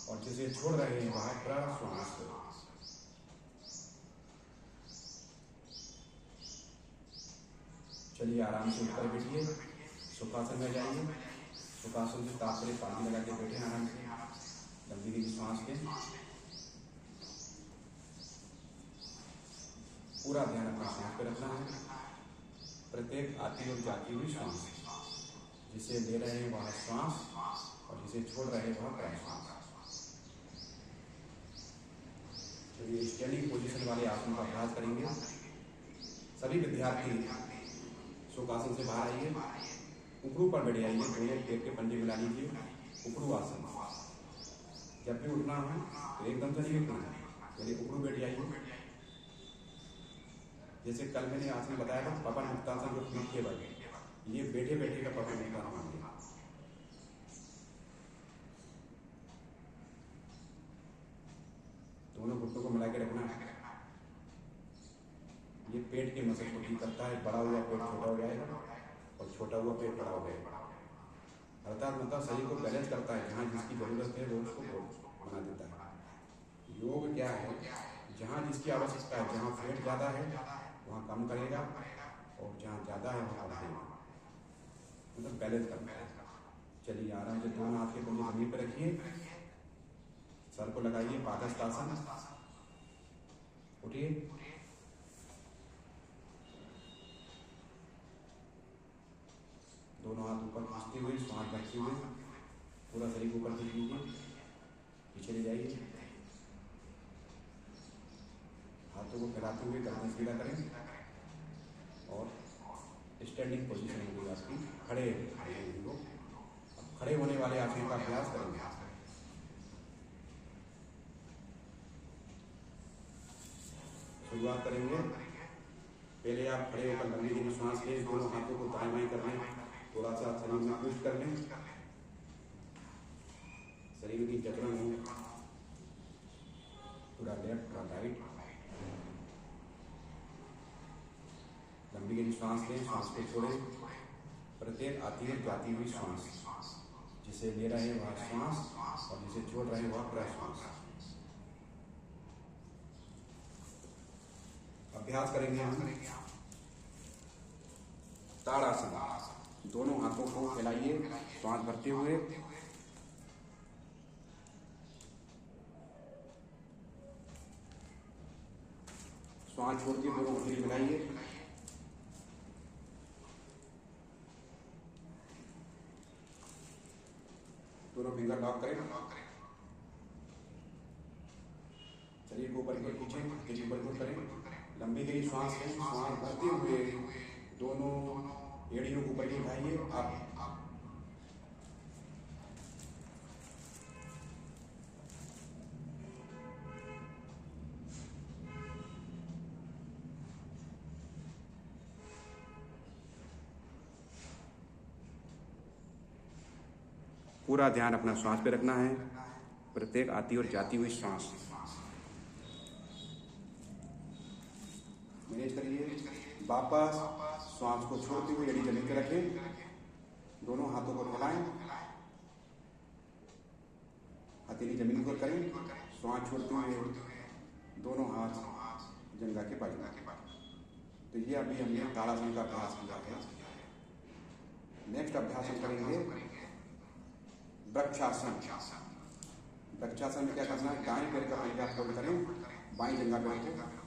और जिसे छोड़ रहे हैं वह प्रश्वास। चलिए आराम से ऊपर बैठिए, सुखासन में जाइए। सुखासन से तापरे पानी लगा के बैठे आराम से, लंबी लंबी सांस लें। पूरा ध्यान अपना सांस पे रखना है। प्रत्येक आती और जाती हुई सांस, जिसे ले रहे हैं वह श्वास और जिसे छोड़ रहे हैं वह प्रश्वास। चलिए स्टैंडिंग पोजीशन वाले आसन का अभ्यास करेंगे। सभी विद्यार्थी सुखासन से बाहर आइए, उपरू पर बैठ जाइए, दोनों पैर के पंजे मिला लीजिए, उपरू आसन। जब भी उठना हो तो एकदम से नहीं उठना है, पहले उपरू बैठ जाइए। जैसे कल मैंने आसन बताया था पवन मुक्तासन, जो पीठ के बल, ये बैठे बैठे का पवन मुक्तासन। दोनों घुटनों को मिला के रखना है। ये पेट के मसल को ठीक करता है। बड़ा हुआ पेट छोटा हो जाएगा और छोटा हुआ पेट बड़ा हो जाएगा। अर्थात मतलब शरीर को बैलेंस करता है। जहाँ जिसकी जरूरत है वो उसको बना देता है। योग क्या है, जहाँ जिसकी आवश्यकता है, जहाँ फैट ज़्यादा है वहाँ कम करेगा और जहाँ ज़्यादा है वहाँ बढ़ाएगा, मतलब बैलेंस करता है। चलिए आराम से दोनों हाथ के पंजे जमीन पर रखिए, सर को लगाइए पादहस्तासन। उठिए, दोनों हाथ ऊपर खींचते हुए, श्वास भरते हुए पूरा शरीर ऊपर से लीजिए, पीछे ले जाइए। हाथों को फैलाते हुए गर्दन सीधा करें और स्टैंडिंग पोजीशन होगी आपकी। खड़े हो, अब खड़े होने वाले आसन का अभ्यास करेंगे। शुरुआत करेंगे। पहले आप खड़े होकर लंबी लंबी सांस लें, दोनों हाथों को दाएं बाएं कर लें, थोड़ा सा शरीर में ट्विस्ट कर लें, शरीर की जकड़न हो, पूरा लेफ्ट पूरा राइट। लंबी लंबी सांस लें, सांस को छोड़ें। प्रत्येक आती है जाती हुई सांस, जिसे ले रहे हैं वह श्वास और जिसे छोड़ रहे हैं वह प्रश्वास। अभ्यास करेंगे हम ताड़ासन। दोनों हाथों को फैलाइए, श्वास भरते हुए श्वास छोड़ के दोनों उंगली मिलाइए। दोनों फिंगर लॉक करें। पेट को ऊपर की ओर खींचें, हथेली ऊपर की ओर करें, लंबी गहरी श्वास लें, श्वास भरते हुए दोनों एड़ियों को ऊपर की उठाइए। आप पूरा ध्यान अपना श्वास पे रखना है, प्रत्येक आती और जाती हुई श्वास मैनेज करिए। वापस श्वास को छोड़ते हुए एड़ी जमीन पे रखें, दोनों हाथों को फैलाएं, हथेली जमीन को करें, श्वास छोड़ते हुए दोनों हाथ जंघा के बाजू। तो ये अभी हमने ताड़ासन का अभ्यास किया है। नेक्स्ट अभ्यास हम करेंगे वृक्षासन। वृक्षासन में क्या करना है, दाएं पैर का पंजा फोल्ड करें, बाएं जंघा पे रखें,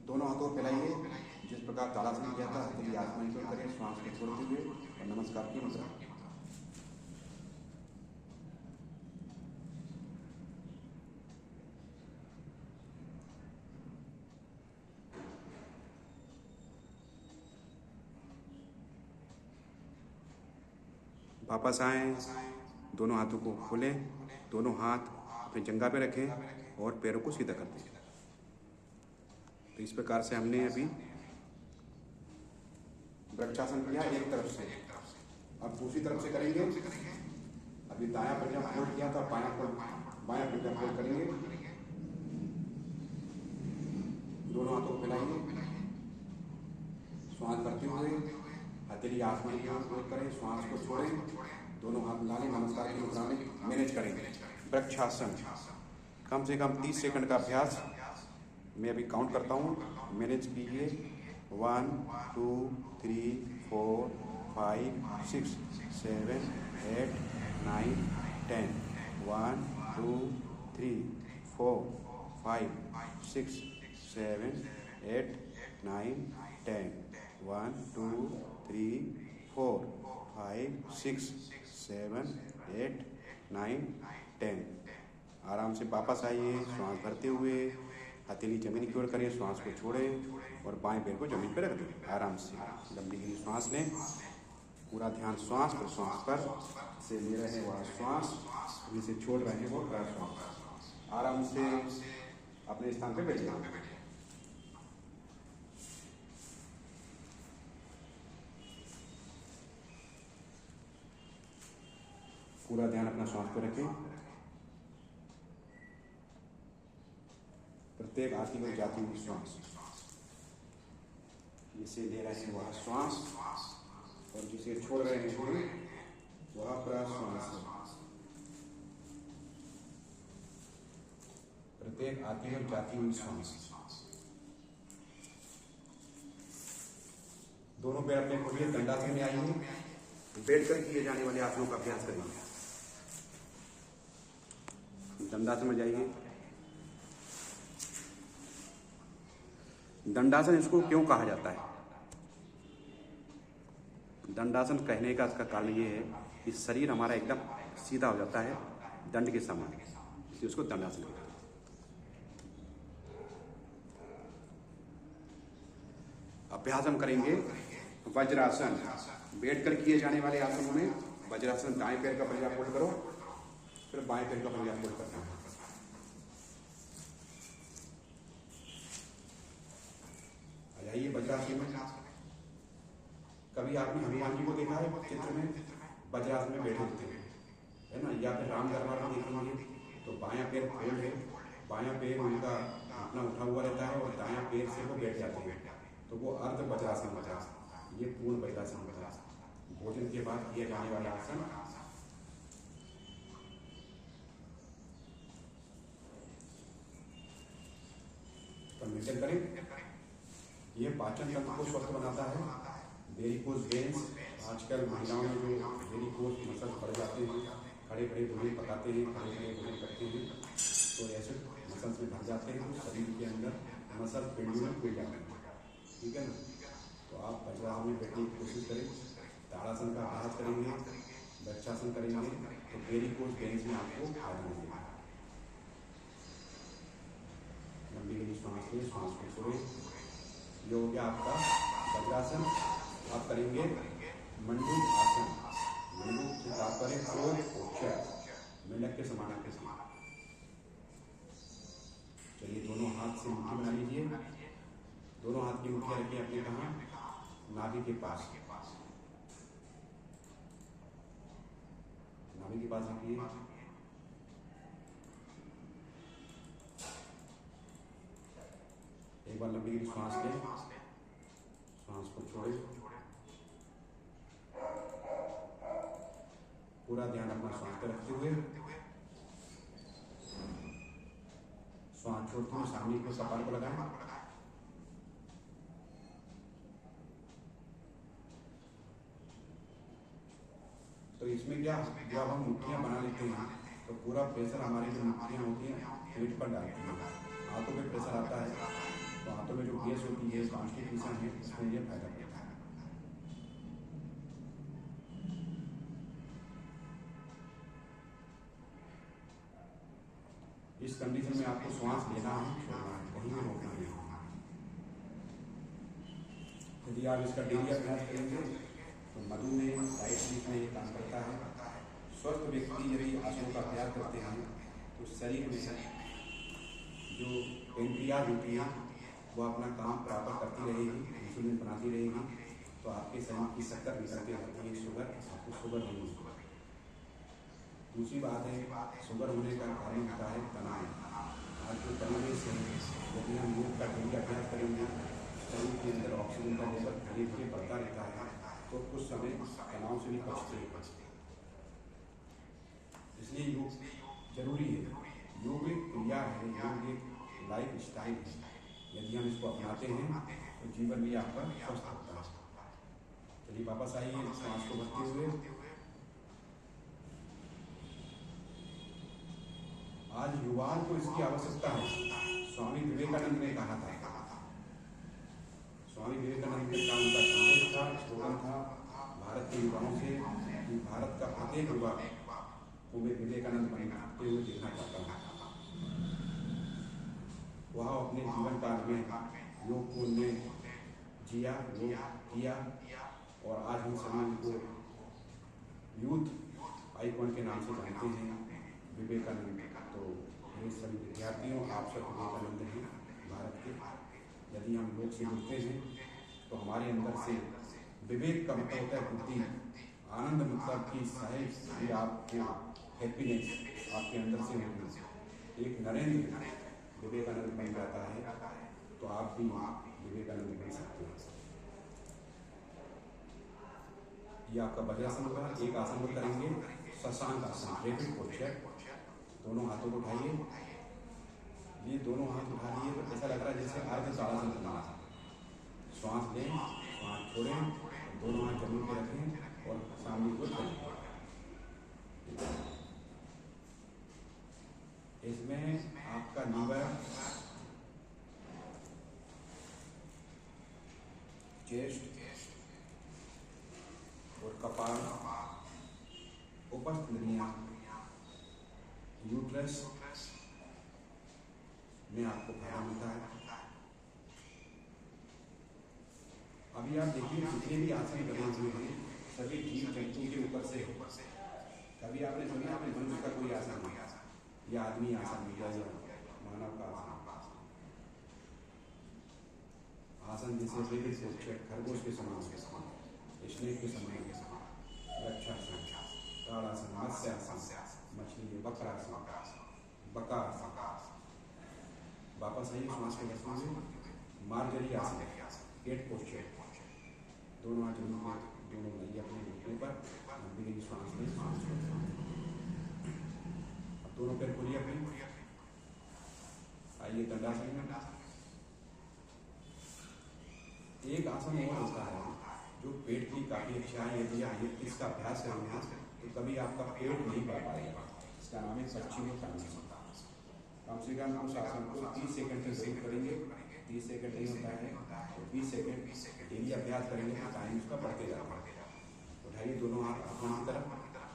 दोनों हाथों को फैलाइए। जिस प्रकार ताड़ासन किया था हथेली आसमान की ओर करें, श्वास को छोड़ते हुए और नमस्कार की मुद्रा। वापस आएं, दोनों हाथों को खोलें, दोनों हाथ अपनी जंघा पे रखें और पैरों को सीधा कर दें। तो इस प्रकार से हमने अभी वृक्षासन किया एक तरफ से। अब दूसरी तरफ से करेंगे। अभी दायां पंजा फोल्ड किया था, बायां पंजा फोल्ड करेंगे, दोनों हाथों को फैलाएंगे, श्वास भरते हुए हथेली आसमान की ओर करें, श्वास को छोड़ें, दोनों हाथ मिला लें, नमस्कार की मुद्रा में मैनेज करेंगे वृक्षासन। कम से कम 30 सेकंड का अभ्यास। मैं अभी काउंट करता हूँ, मैनेज कीजिए। 1 2 3 4 5 6 7 8 9 10 1 2 3 4 5 6 7 8 9 10 1 2 3 4 5 6 7 8 9 10। आराम से वापस आइए, श्वास भरते हुए हथेली जमीन की ओर करें, श्वास को छोड़ें और बाएं पैर को जमीन पर रख दें। आराम से लंबी गहरी श्वास लें, पूरा ध्यान श्वास पर से ले रहे हैं वह श्वास, जिसे छोड़ रहे हैं वो श्वास। आराम से अपने स्थान पे बैठ जाएं। पूरा ध्यान अपना श्वास पर रखें, प्रत्येक आती और जाती हुई श्वास, जिसे ले रहे हैं वह श्वास और जिसे छोड़ रहे हैं वह प्रश्वास। प्रत्येक आती और जाती हुई श्वास। दोनों पैर अपने खोलिए, दंडासन में आइए, बैठकर किए जाने वाले आसनों का अभ्यास करेंगे। दंडासन में जाइए। दंडासन इसको क्यों कहा जाता है? दंडासन कहने का इसका कारण ये है कि शरीर हमारा एकदम सीधा हो जाता है दंड के समान, इसलिए उसको दंडासन कहते हैं। अभ्यास हम करेंगे वज्रासन। बैठकर किए जाने वाले आसनों में वज्रासन, दाएं पैर का पंजा फोल्ड करो, फिर बाएं पैर का पंजा फोल्ड करना है। आइए वज्रासन में। कभी आपने हनुमान जी को देखा है चित्र में वज्रासन में बैठे होते हैं, है ना, या फिर राम दरबार में देखेंगे तो बायां पैर फोल्ड है, बायां पैर उनका अपना उठा हुआ रहता है और दायां पैर से वो बैठ जाते हैं, तो वो अर्ध वज्रासन होता है। ये पूर्ण वज्रासन होता है, भोजन के बाद किया जाने वाला आसन। मेंटेन करें। ये पाचन तंत्र को स्वस्थ बनाता है। वेरिकोज वेन्स, आजकल महिलाओं में जो वेरिकोज मसल बढ़ जाते हैं, खड़े खड़े भोजन पकाते हैं, खड़े खड़े भोजन करते हैं, तो ऐसे मसल्स में भर जाते हैं, तो शरीर के अंदर मसल पेंडुलम में खुल जाते हैं, ठीक है ना। तो आप वज्रासन में बैठने की कोशिश करें। ताड़ासन का अभ्यास करेंगे, वृक्षासन करेंगे तो वेरिकोज वेन्स में आपको फायदा मिलेगा। लंबी गहरी सांस लें, सांस को छोड़े। ये हो गया आपका वज्रासन। आप करेंगे मंडूक आसन। मंडूक से तात्पर्य मेंढक के समान आकृति। चलिए दोनों हाथ से मुट्ठी बना लीजिए। दोनों हाथ की मुट्ठियां रखिए अपने कहाँ, नाभि के पास। नाभि के पास रखिए। एक बार लंबी सांस लें, सांस को छोड़े। पूरा ध्यान अपना सांस पर रखते हुए सांस छोड़ते हुए सामने को कपाल को लगाएं। तो इसमें क्या, जब हम मुट्ठियां बना लेते हैं तो पूरा प्रेशर हमारी जो मुट्ठियां होती हैं पेट पर डालती हैं। हाथों में प्रेशर आता है तो हाथों में जो गैस होती है, कॉन्स्टिपेशन है, उसमें यह फायदा करता है। इस कंडीशन में आपको श्वास लेना है, छोड़ना है, कहीं भी रोकना नहीं है। यदि आप इसका डेली अभ्यास करेंगे तो मधुमेह, डायबिटीज में ये काम करता है। स्वस्थ व्यक्ति यदि आसनों का अभ्यास करते हैं तो शरीर में जो पेनक्रियाज होती है वो अपना काम बराबर करती रहेगी, इंसुलिन बनाती रहेगी, तो आपके शरीर की शक्कर निकलती रहती है, शुगर, आपको शुगर नहीं होगी। दूसरी बात है, शुगर होने का कारण होता है तनाव। आज के परिवेश से यदि हम योग का डेली अभ्यास करेंगे, शरीर के अंदर ऑक्सीजन का लेवल धीरे धीरे बढ़ता रहता है, तो कुछ समय तनाव से भी बचते हैं। इसलिए योग जरूरी है। योग एक क्रिया है, योग एक लाइफ स्टाइल है। यदि हम इसको अपनाते हैं तो जीवन भी आपका स्वस्थ होता है। चलिए वापस आइए, सांस को भरते हुए। आज युवाओं को इसकी आवश्यकता है। स्वामी विवेकानंद ने कहा था, स्वामी विवेकानंद ने कहा, उनका संदेश था, स्लोगन था भारत के युवाओं से कि भारत का प्रत्येक युवा को मैं विवेकानंद बनते हुए देखना चाहता हूँ। वह अपने जीवन काल में योग को उन्होंने जिया, योग किया, और आज हम सभी उनको यूथ आइकॉन के नाम से जानते हैं, विवेकानंद। तो ये सभी विद्यार्थियों, आप सब विवेकानंद हैं भारत के। यदि हम लोग से जुड़ते हैं तो हमारे अंदर से विवेक का मतलब होता है बुद्धि, आनंद मतलब कि सहज, ये आपको हैप्पीनेस आपके अंदर से होगी। एक नरेंद्र विवेकानंद बन जाता है तो आप भी विवेकानंद बन सकते हैं। ये आपका वज्रासन होगा। एक आसन को करेंगे शशांक आसन, रैपिड पोस्चर। दोनों हाथों को उठाइए। ये दोनों हाथ उठा लिए तो ऐसा लग रहा है जैसे अर्ध ताड़ासन करना है। श्वास लें, श्वास छोड़ें, दोनों हाथ जमीन पे रखें और सामने को करें। इसमें आपका लीवर, चेस्ट और कपाल, उपस्थ इंद्रियां, यूट्रस में आपको फायदा मिलता है। अभी आप देखिए जितने भी आसन बने हुए हैं सभी जीव जंतु के ऊपर से। कभी आपने सुना आपने मनुष्य का कोई आसन है या आदमी आसन है या मानव का आसन? आसन जैसे खरगोश के समान, स्नेक के समान, वृक्षासन, ताड़ासन, मत्स्यासन, मछली, वक्रासन, बकासन। वापस आइए श्वास के बसने में। मार्जरी आसन, गेट पोस्चर। दोनों हाथ जमीन पर, दोनों लाइए अपने घुटने पर, लंबी श्वास लें, श्वास छोड़ें। अब दोनों पैर खोलिए अपने। आइए दंडासन में। एक आसन और होता है जो पेट की काफी अच्छा है। यदि आप इसका अभ्यास करेंगे तो कभी आपका पेट नहीं बढ़ पाएगा। इसका नाम है पश्चिमोत्तानासन। कम से कम उस आसन को 30 सेकंड तक जरूर करेंगे। 30 सेकंड नहीं होता है तो 20 सेकंड डेली अभ्यास करेंगे तो टाइम उसका बढ़ते जाता है। उठाइए दोनों हाथ आंखों की तरफ,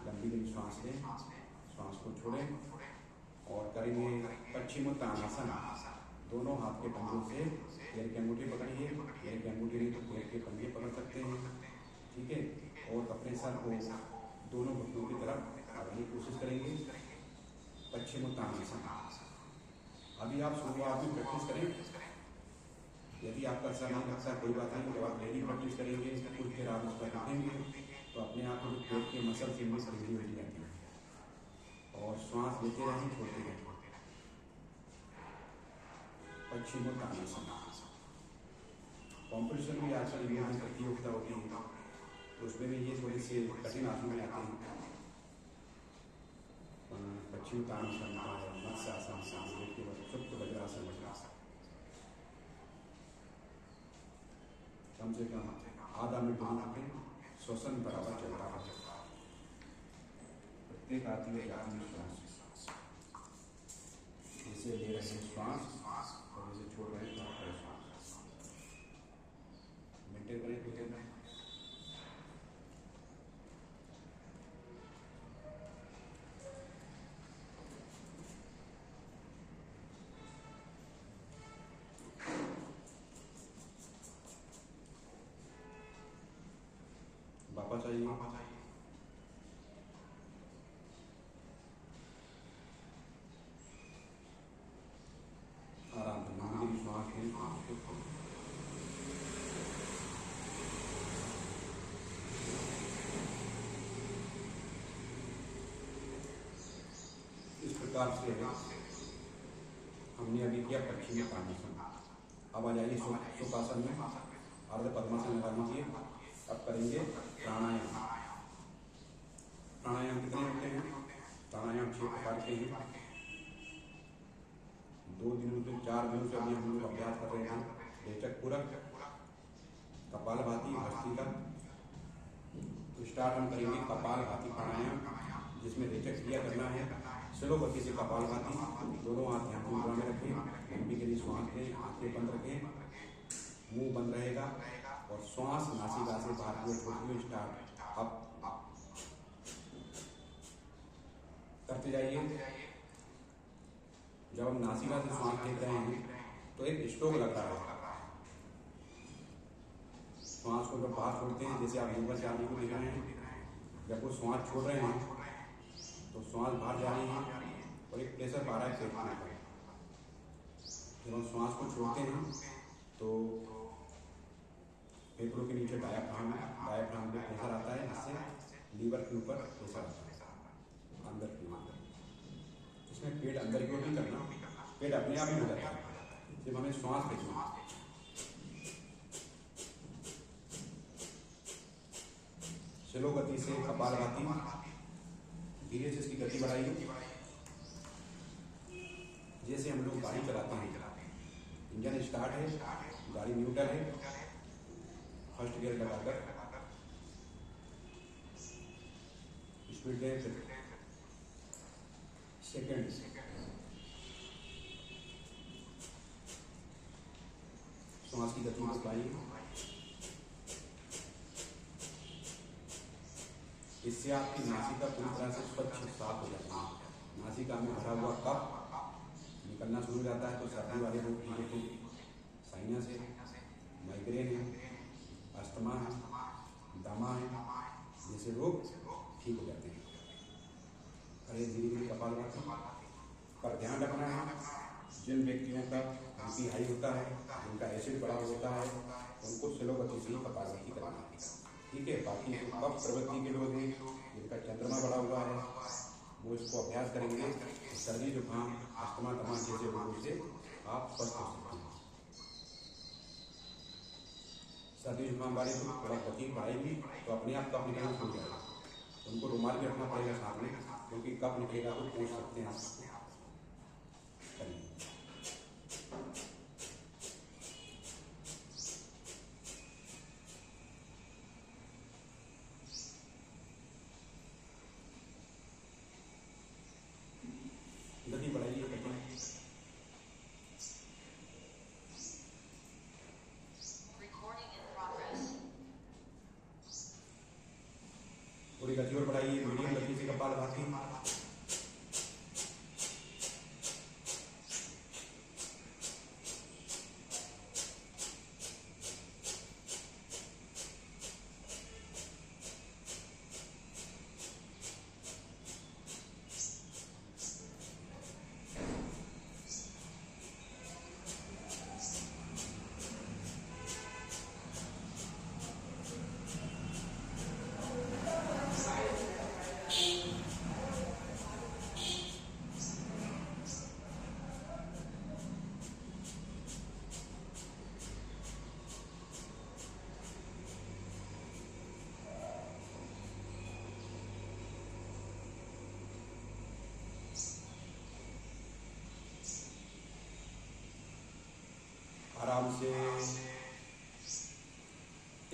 लंबी लंबी श्वास लें, श्वास को छोड़ें और करेंगे पश्चिमोत्तानासन। दोनों हाथ के पंजों से पैर की अंगूठी पकड़िए, पैर की अंगूठी नहीं तो पैर के पंजे पकड़ सकते हैं, ठीक है। और अपने सर को दोनों घुटनों की तरफ लगाने की कोशिश करेंगे, पश्चिमोत्तानासन। अभी आप शुरुआत में प्रैक्टिस करें, यदि आपका सर नहीं लगता कोई बात नहीं, जब आप डेली प्रैक्टिस करेंगे कुछ देर आप इस पर रखेंगे तो अपने आप को पेट के मसल से भी रिलीज हो जाती है। और श्वास लेते रहें, छोड़ते रहें, पश्चिमोत्तानासन। कॉम्पिटिशन में आजकल योग में प्रतियोगिता होती है तो उसमें भी ये थोड़ी सी कठिन आसन में आते हैं। पश्चिमोत्तानासन, मत्स्यासन, सुप्त वज्रासन, कम से कम आधा मिनट रखें, श्वसन बराबर चलता है। प्रत्येक आती हुई जाती हुई श्वास, जैसे ले रहे हैं श्वास और जैसे छोड़ रहे हैं श्वास, मेंटेन करें तो क्या वापस आइए। आराम से लंबी श्वास लें, इस प्रकार से हमने अभी किया पश्चिमोत्तानासन। अब आ जाइए सुखासन में, अर्ध पद्मासन लगा लीजिए। अब करेंगे प्राणायाम। प्राणायाम कितने होते हैं? प्राणायाम 6 प्रकार के हैं। 2 दिनों से 4 दिनों से अभी हम लोग अभ्यास कर रहे हैं। रेचक पूरक, कपालभाति, भस्त्रिका। तो स्टार्ट हम करेंगे कपालभाति प्राणायाम, जिसमें रेचक क्रिया करना है। स्लो गति से कपालभाति, दोनों हाथ ध्यान मुद्रा में रखें, लंबी के लिए श्वास लें, आंखें बंद रखें, मुंह बंद रहेगा और श्वास नासिका से बाहर की ओर छोड़ते हुए स्टार्ट अप करते जाइए। जब हम नासिका से श्वास लेते हैं तो एक स्ट्रोक लग रहा है। श्वास को जब बाहर छोड़ते हैं, जैसे आप लीवर से आदमी को देख रहे हैं, जब वो श्वास छोड़ रहे हैं तो श्वास बाहर जा रही है और एक प्रेशर आ रहा है पेट के ऊपर। जब हम श्वास को छोड़ते हैं तो फेफड़ों के नीचे डायाफ्राम पे प्रेशर आता है, जिससे लीवर के ऊपर प्रेशर आता है अंदर की ओर। इसमें पेट अंदर की ओर नहीं करना, पेट अपने आप ही हो जाता है। सिर्फ हमें श्वास खींचना। स्लो गति से कपालभाति, धीरे से इसकी गति बढ़ाइए। जैसे हम लोग गाड़ी चलाते हैं, इंजन स्टार्ट है, गाड़ी न्यूट्रल है, फर्स्ट गियर लगाकर स्पीड ब्रेक, सेकंड, श्वास की गति बढ़ाइए। इससे आपकी नासिका पूरी तरह से स्वच्छ साफ हो जाती है। नासिका में भरा हुआ कफ निकलना शुरू हो जाता है तो सर्दी वाले रोग ठीक होते हैं। साइनस है, माइग्रेन है, अस्थमा है, दमा है, जैसे रोग ठीक हो जाते हैं। अरे धीरे धीरे कपालभाति पर ध्यान रखना है। जिन व्यक्तियों का बीपी हाई होता है, जिनका एसिड बढ़ा होता है, उनको स्लो गति से कपालभाति करना है, ठीक है। बाकी कफ प्रवृत्ति के लोग हैं, जिनका चंद्रमा बढ़ा हुआ है, वो इसको अभ्यास करेंगे। सर्दी जुकाम, अस्थमा, दमा जैसे रोगों से आप स्वस्थ हो सकते हैं। सर्दी जुकाम वाले को थोड़ा गति बढ़ाएगी तो अपने आप कफ निकलना शुरू हो जाएगा। उनको रुमाल भी रखना पड़ेगा साथ में, क्योंकि कफ निकलेगा तो पूछ सकते हैं आप। गति बढ़ाइए, गति थोड़ी गति और बढ़ाइए, मीडियम गति से कपालभाति। आराम से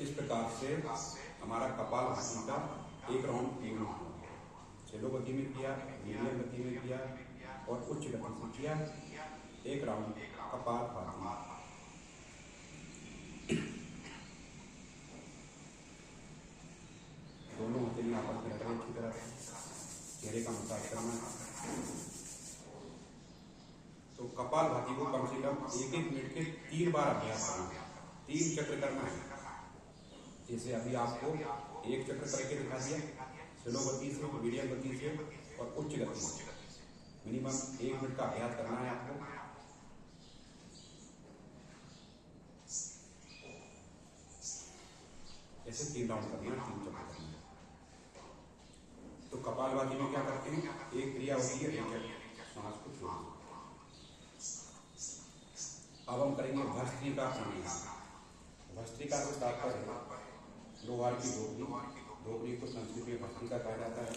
इस प्रकार से हमारा कपालभाति का एक राउंड पूर्ण हुआ। स्लो गति में किया, मीडियम गति में किया और उच्च गति से किया एक राउंड कपालभाति। दोनों हथेली आपस में रखें अच्छी तरह से, चेहरे का मसाज करना। तो कपालभाति को कम से कम 1-1 मिनट के 3 बार अभ्यास करना, 3 चक्र करना है। जैसे अभी आपको 1 चक्र करके दिखा दिया, स्लो गति से, मीडियम गति से और उच्च गति से। मिनिमम 1 मिनट का अभ्यास करना है आपको। ऐसे 3 राउंड करना है, 3 चक्र करना है। तो कपालभाति में क्या करते हैं, एक क्रिया होती है सांस को छोड़ना। अब हम करेंगे भस्त्रिका प्राणायाम। भस्त्रिका से तात्पर्य लोहार की धोपड़ी, धोपड़ी को संस्कृत में भस्त्रिका कहा जाता है।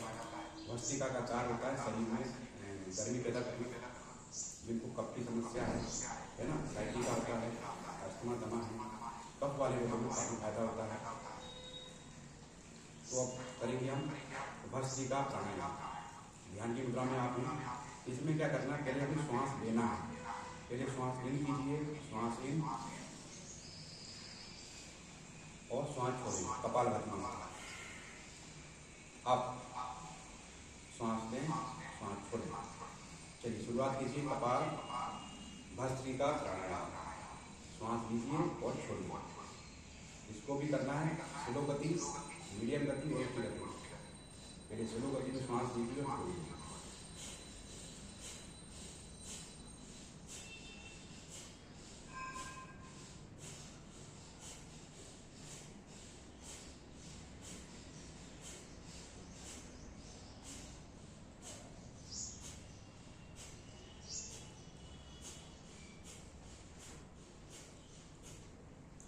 भस्त्रिका का कार्य होता है शरीर में गर्मी पैदा करना। जिनको कफ की समस्या है ना, साइटी का होता है, अस्थमा दमा है, कफ वाले लोगों को काफी फायदा होता है। तो अब करेंगे हम भस्त्रिका प्राणायाम। ध्यान की मुद्रा में आप हैं। इसमें क्या करना है, पहले हमें श्वास लेना है। पहले श्वास इन कीजिए, श्वास इन और श्वास छोड़िए कपालभाति में। अब श्वास लें, श्वास छोड़ें। चलिए शुरुआत कीजिए कपाल भस्त्रिका प्राणायाम। श्वास लीजिए और छोड़िए। इसको भी करना है स्लो गति, मीडियम गति और उच्च गति। पहले स्लो गति में श्वास लीजिए और छोड़िए।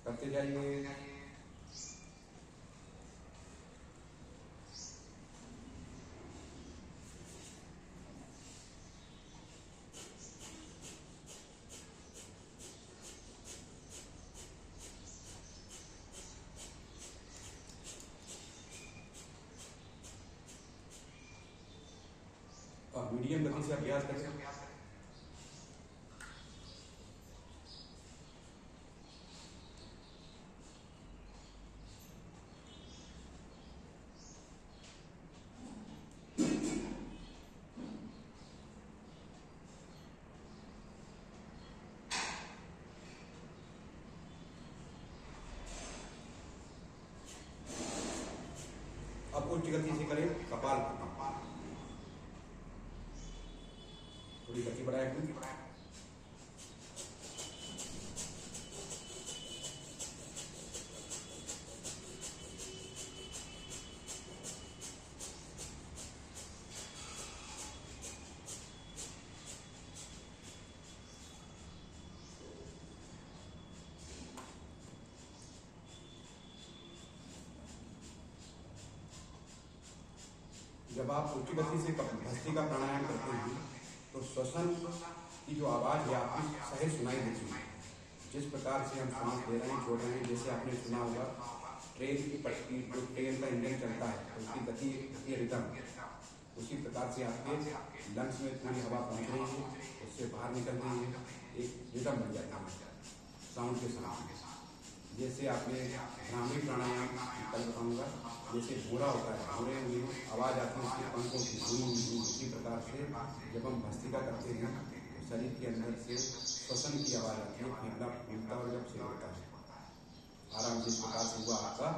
करते जाइए। और मीडियम गति से अभ्यास करें। अब उच्च गति से करें कपालभाति। थोड़ी गति बढ़ाएं। जब आप उच्च गति से भस्त्रिका प्राणायाम करते हैं तो श्वसन की जो आवाज़ है आपकी सहज सुनाई देती है। जिस प्रकार से हम सांस ले रहे हैं, छोड़ रहे हैं, जैसे आपने सुना होगा ट्रेन की पटरी, जो ट्रेन का इंजन चलता है तो उसकी गति रिदम, उसी प्रकार से आपके लंग्स में पूरी हवा पहुँच रही है, उससे बाहर निकल रही है, एक रिदम बन जाता है साउंड के साथ। जैसे आपने भ्रामरी प्राणायाम कल बताऊँगा, जैसे घोड़ा होता है, घोड़े में आवाज़ आती है उसके पंखों की, इसी प्रकार से जब हम भस्त्रिका करते हैं तो शरीर के अंदर से श्वसन की आवाज़ आती है, फेफड़ा फूलता है और जब से होता है आराम से। इस प्रकार से हुआ आपका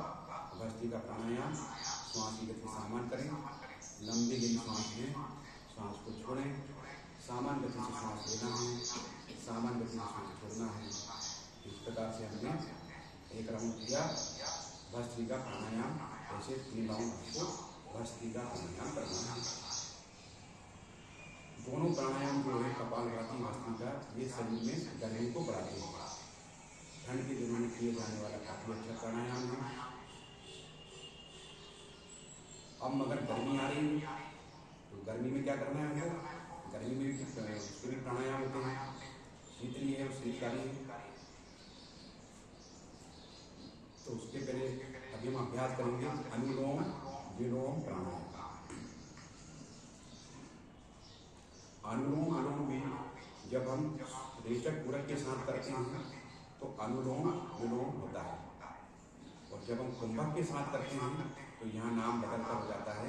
भस्त्रिका प्राणायाम। श्वास की गति सामान्य करें, लंबी गहरी सांस लें, सांस को छोड़ें, सामान्य गति से सांस लेना है, सामान्य गति से सांस छोड़ना है। इस प्रकार से हमने एक राउंड किया भस्त्रिका प्राणायाम। ऐसे 3 राउंड आपको भस्त्रिका प्राणायाम करना है। दोनों प्राणायाम जो है कपालभाति भस्त्रिका, ये शरीर में गर्मी को बढ़ाते हैं। ठंड के दिनों में किए जाने वाला काफी अच्छा प्राणायाम है। अब मगर गर्मी आ रही है तो गर्मी में क्या करना है हमको? गर्मी में उसके भी प्राणायाम होते हैं, शीतली है और शीतकाली है। तो उसके पहले अभी हम अभ्यास करेंगे अनुलोम विलोम प्राणायाम। अनुलोम विलोम भी जब हम रेचक पूरक के साथ करते हैं तो अनुलोम विलोम होता है, और जब हम कुंभक के साथ करते हैं तो यहाँ नाम बदलकर हो जाता है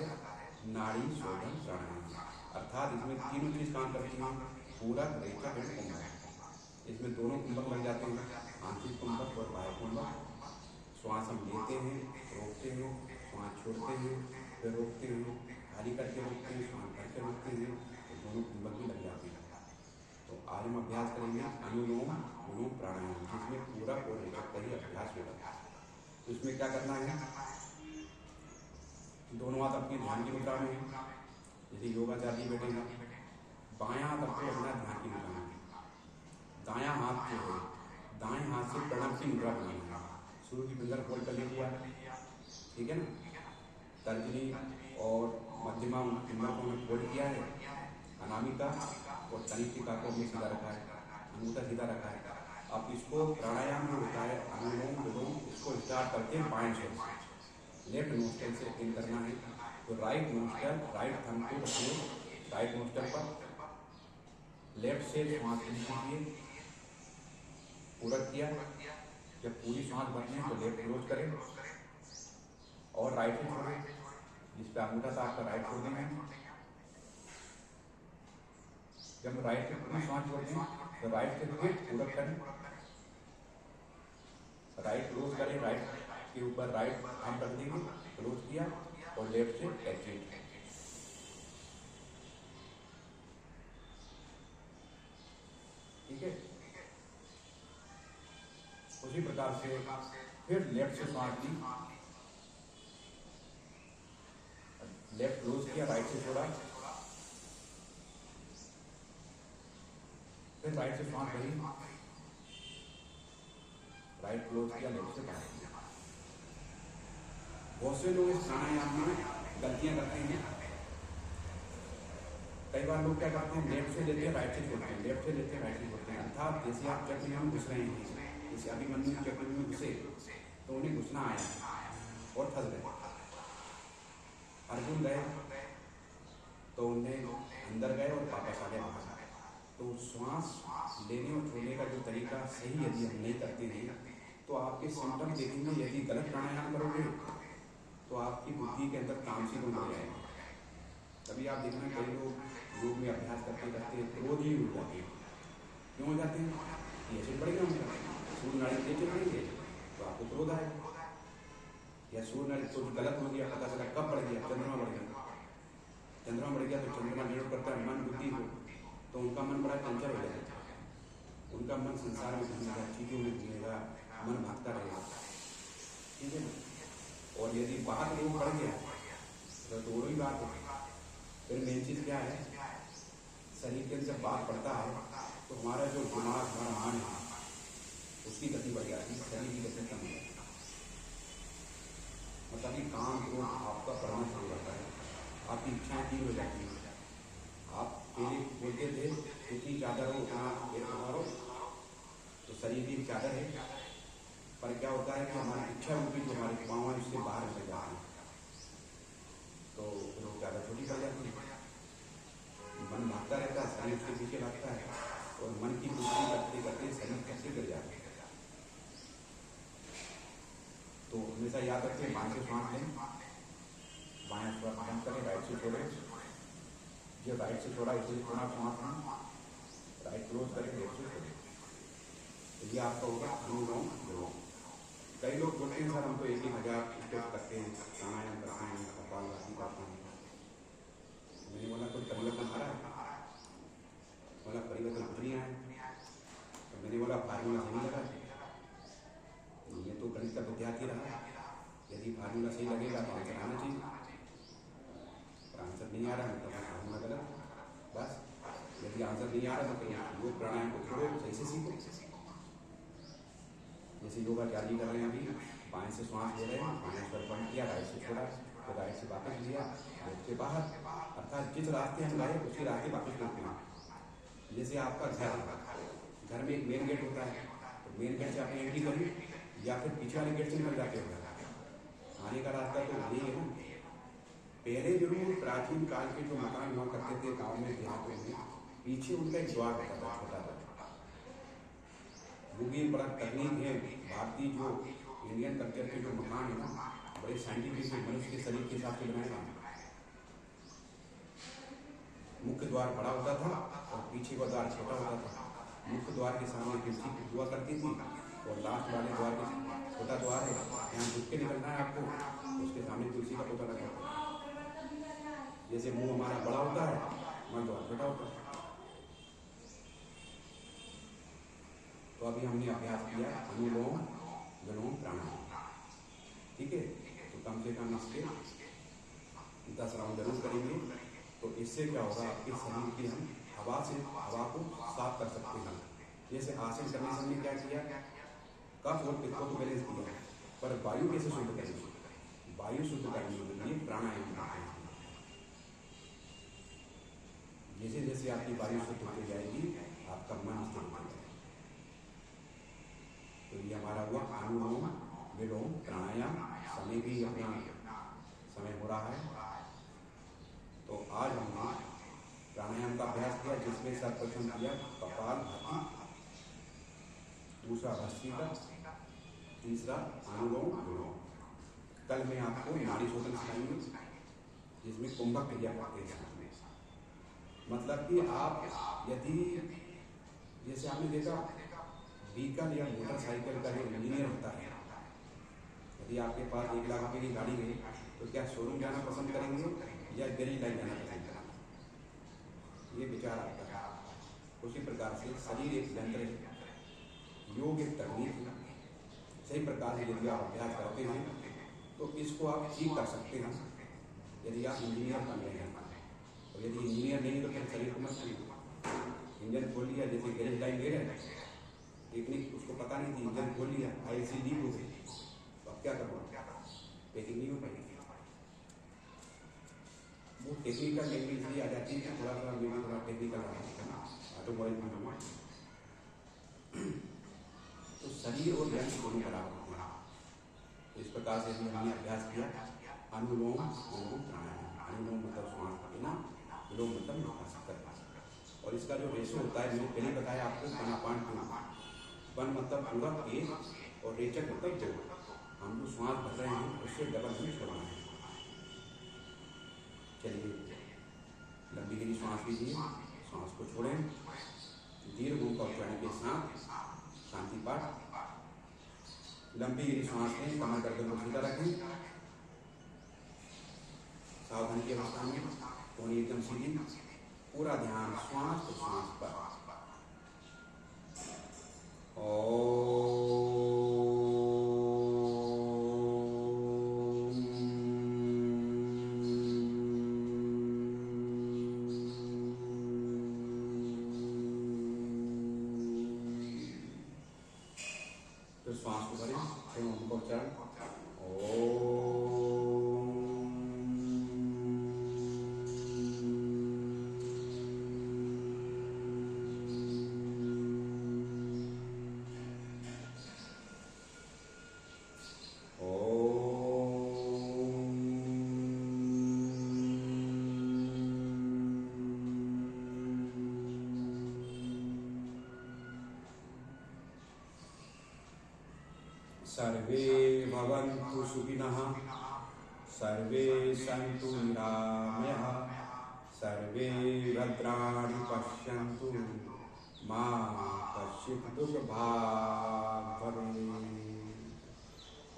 नाड़ी शोधन प्राणायाम। अर्थात इसमें तीनों चीज काम करती हैं, पूरक, रेचक और कुंभक। इसमें दोनों कुंभक लग जाते हैं, आंतरिक कुंभक और बाह्य कुंभक। श्वास हम लेते हैं, रोकते हैं, श्वास छोड़ते हैं, फिर रोकते हैं, खाली करके रोकते हैं, श्वास करके रोकते हैं, तो दोनों कुंभक भी लग जाते हैं। तो आज हम अभ्यास करेंगे अनुलोम विलोम प्राणायाम, जिसमें पूरक और रेचक का ही अभ्यास होगा। तो इसमें क्या करना है, दोनों हाथ अपनी ध्यान की मुद्रा में, जैसे योगाचार्य बैठे हैं, बायां हाथ आपको रखना ध्यान की मुद्रा में, दायां हाथ जो है दाएं हाथ से प्रणव की मुद्रा बनाना है। शुरू की फिंगर फोल्ड कर लिया, ठीक है ना। तर्जनी और मध्यमा फिंगर को हमने फोल्ड किया है, अनामिका और तनिष्ठिका को हमने सीधा रखा है, अंगूठा सीधा रखा है। अब इसको प्राणायाम में होता है अनुलोम विलोम, इसको स्टार्ट करके बाएं से लेफ्ट नोस्ट्रल से इन करना है। तो राइट नोस्ट्रल, राइट थंब को रखिए राइट नोस्ट्रल पर, लेफ्ट से श्वास लीजिए, पूरक किया। जब पूरी श्वास भरने तो लेफ्ट क्लोज करें और राइट से छोड़ें, जिस पे अंगूठा था आपका राइट छोड़ देंगे। जब राइट से पूरी श्वास छोड़ते हैं तो राइट से फिर पूरक करें, राइट क्लोज करें, राइट के ऊपर राइट थंब रख देंगे, क्लोज किया और लेफ्ट से एक्सिट। ठीक है। उसी प्रकार से फिर लेफ्ट से श्वास ली, लेफ्ट क्लोज किया, राइट से छोड़ा, फिर राइट से श्वास भरी, राइट क्लोज किया, लेफ्ट से बाहर किया। बहुत से लोग इस प्राणायाम में गलतियां करते हैं। कई बार लोग क्या करते हैं, लेफ्ट से लेते हैं राइट से छोड़ते हैं, लेफ्ट से लेते हैं राइट से छोड़ते हैं। अर्थात जैसे आप चक्र में घुस रहे हैं, जैसे अभिमन्यु चक्र में घुसे तो उन्हें घुसना आया और फंस गए। अर्जुन गए तो उन्हें अंदर गए और वापस आ गए बाहर। तो श्वास लेने और छोड़ने का जो तरीका सही यदि हम नहीं करते हैं तो आपके सिम्टम देखेंगे। यदि गलत प्राणायाम करोगे तो आपकी बुद्धि के अंदर तामसिक हो जाएगा। तभी आप देखना कई लोग योग में अभ्यास करते करते क्रोध ही हो जाते हैं। क्यों हो जाते हैं? ऐसे बढ़ेगा उनका सूर्य नाड़ी तेज चल रही है तो आपको क्रोध आएगा, या सूर्य नाड़ी तो गलत हो गया, पता चला कब बढ़ गया, चंद्रमा बढ़ गया। चंद्रमा बढ़ गया तो चंद्रमा निर्भर करता है मन बुद्धि को, तो उनका मन बड़ा चंचल हो जाएगा, उनका मन संसार में घूमेगा, चीजों में घूमेगा, मन भागता रहेगा। ठीक है ना। और यदि बात लोग बढ़ गया तो वही बात है। फिर मेन चीज क्या है, शरीर के अंदर बात बढ़ता है तो हमारा जो दिमाग, हमारा मन है उसकी गति बढ़ जाती है, शरीर की गति कम हो जाती है। मतलब कि काम क्रोध आपका प्रमुख हो जाता है, आपकी इच्छाएं तीन हो जाती हैं। आप पहले बोलते थे जितनी चादर हो उतना एक हो, तो शरीर की चादर है, पर क्या होता है कि हमारी इच्छा रूपी जो हमारे पाँव है उससे बाहर निकल जाती है, तो वो चादर छोटी पड़ जाती है। मन भागता रहता है, शरीर उसके पीछे भागता है और मन की बुद्धि करते करते शरीर कैसे गिर जाता है। हमेशा याद रखें, बाएं से सांस लें, बाएं थोड़ा बंद करें, राइट से छोड़ें, जो राइट से छोड़ा इसलिए थोड़ा सांस लें, राइट क्लोज करें, लेफ्ट से छोड़ें। तो ये आपका होगा अनुलोम विलोम। कई लोग बोलते हैं सर हम तो 1,000 स्टेप करते हैं, प्राणायाम करते हैं, कपालभाति करते हैं। मैंने बोला कोई परिवर्तन आ रहा है? बोला परिवर्तन कुछ नहीं आया। तो मैंने बोला फार्मूला सही लगा, ये तो गणित का विद्यार्थी रहा, यदि फार्मूला सही लगेगा तो आंसर आना चाहिए, पर आंसर नहीं आ रहा है तो फार्मूला गलत। बस यदि आंसर नहीं आ रहा तो योग प्राणायाम को छोड़ो, सही से सीखो। जैसे योगा तैयारी कर रहे हैं अभी, बाएं से श्वास ले रहे हैं, बाएं स्वर बंद किया, राइट से छोड़ा, तो राइट से वापस लिया, लेफ्ट से बाहर, अर्थात जिस रास्ते हम गए उसी रास्ते वापस लौटते हैं। जैसे आपका घर में एक मेन गेट होता है, तो मेन गेट से आपने एंट्री करी या फिर पीछे वाले गेट से निकल जाते हो, आने का रास्ता तो यही है ना। पहले जरूर प्राचीन काल के जो मकान हुआ करते थे गाँव में, देहातों में, पीछे उनका एक द्वार होता था, छोटा था। वो भी एक बड़ा तकनीक है भारतीय जो इंडियन कल्चर के जो मकान है ना, बड़े साइंटिफिक मनुष्य के शरीर के हिसाब से बनाए गए। मुख्य द्वार बड़ा होता था और पीछे का द्वार छोटा होता था। मुख्य द्वार के सामने तुलसी हुआ करती थी और लास्ट वाले द्वार के छोटा द्वार है, यहाँ झुक के निकलना है आपको, उसके सामने तुलसी का पौधा लगा होता है। जैसे मुंह हमारा बड़ा होता है, हमारा द्वार छोटा होता है। तो अभी हमने अभ्यास किया अनुलोम विलोम प्राणायाम, ठीक है। तो कम से कम इसके 10 राउंड जरूर करेंगे। तो इससे क्या होगा, आपके शरीर की हम हवा को साफ कर सकते हैं। जैसे आसन करने से हमने क्या किया, कफ और पित्त को तो बैलेंस किया, पर वायु कैसे शुद्ध करेंगे? वायु शुद्ध करने के लिए प्राणायाम करते हैं। जैसे जैसे आपकी वायु शुद्ध होती जाएगी, आपका मन स्थिर हो जाएगा। तो ये हमारा हुआ अनुलोम विलोम प्राणायाम। समय भी अपना समय हो रहा है, तो आज हमने प्राणायाम का अभ्यास किया, जिसमें सर्वप्रथम किया कपालभाति, दूसरा भस्त्रिका, तीसरा अनुलोम विलोम। कल मैं आपको नाड़ी शोधन सिखाएंगे, जिसमें कुंभक क्रिया करते हैं। मतलब कि आप यदि, जैसे आपने देखा व्हीकल या मोटरसाइकिल का जो इंजीनियर होता है, यदि आपके पास 1 लाख रुपए की गाड़ी है तो क्या शोरूम जाना पसंद करेंगे या गैरेज लाइन जाना पसंद करेंगे? ये विचार आपका है। उसी प्रकार से शरीर एक यंत्र है, योग एक तकनीक है। सही प्रकार से यदि आप अभ्यास करते हैं तो इसको आप ठीक कर सकते हैं। यदि आप इंजीनियर बन रहे हैं, और यदि इंजीनियर नहीं तो फिर शरीर को मत करिए। इंजन खोल लिया, जैसे गैरेज लाइन ले रहे हैं, टेक्निक उसको पता नहीं थी, इंजन खोल लिया, IC लीक हो गई, तो अब क्या करूँगा? पैकिंग नहीं हो पाएगी। वो टेक्निकल लैंग्वेज इसलिए आ जाती है, थोड़ा सा मेरी थोड़ा टेक्निकल है ना, ऑटोमोबाइल में। तो शरीर और यंत्र दोनों बराबर होते हैं। तो इस प्रकार से हमने अभ्यास किया अनुलोम विलोम प्राणायाम। अनुलोम मतलब श्वास लेना, विलोम मतलब निकास करना। और इसका जो रेशो होता है, मैंने पहले बताया आपको, 1:2। 1 मतलब पूरा 1 और रेचक मतलब 2। हम जो श्वास भर रहे हैं उससे डबल हमें छोड़ना है। चलिए, लंबी गहरी सांस लीजिए, सांस को छोड़ें, दीर्घ ऊपर उच्चारण के साथ शांति पाठ। लंबी गहरी सांस लें, कमर गर्दन को सीधा रखें, सावधानी की अवस्था में, कोहनी एकदम सीधी, पूरा ध्यान श्वास और श्वास पर। फिर श्वास को भरें, फिर ओम का उच्चारण सर्वे भवन्तु सुखिनः, सर्वे सन्तु निरामयाः, सर्वे भद्राणि पश्यन्तु, मा कश्चित् दुर्भाग् भवेत्।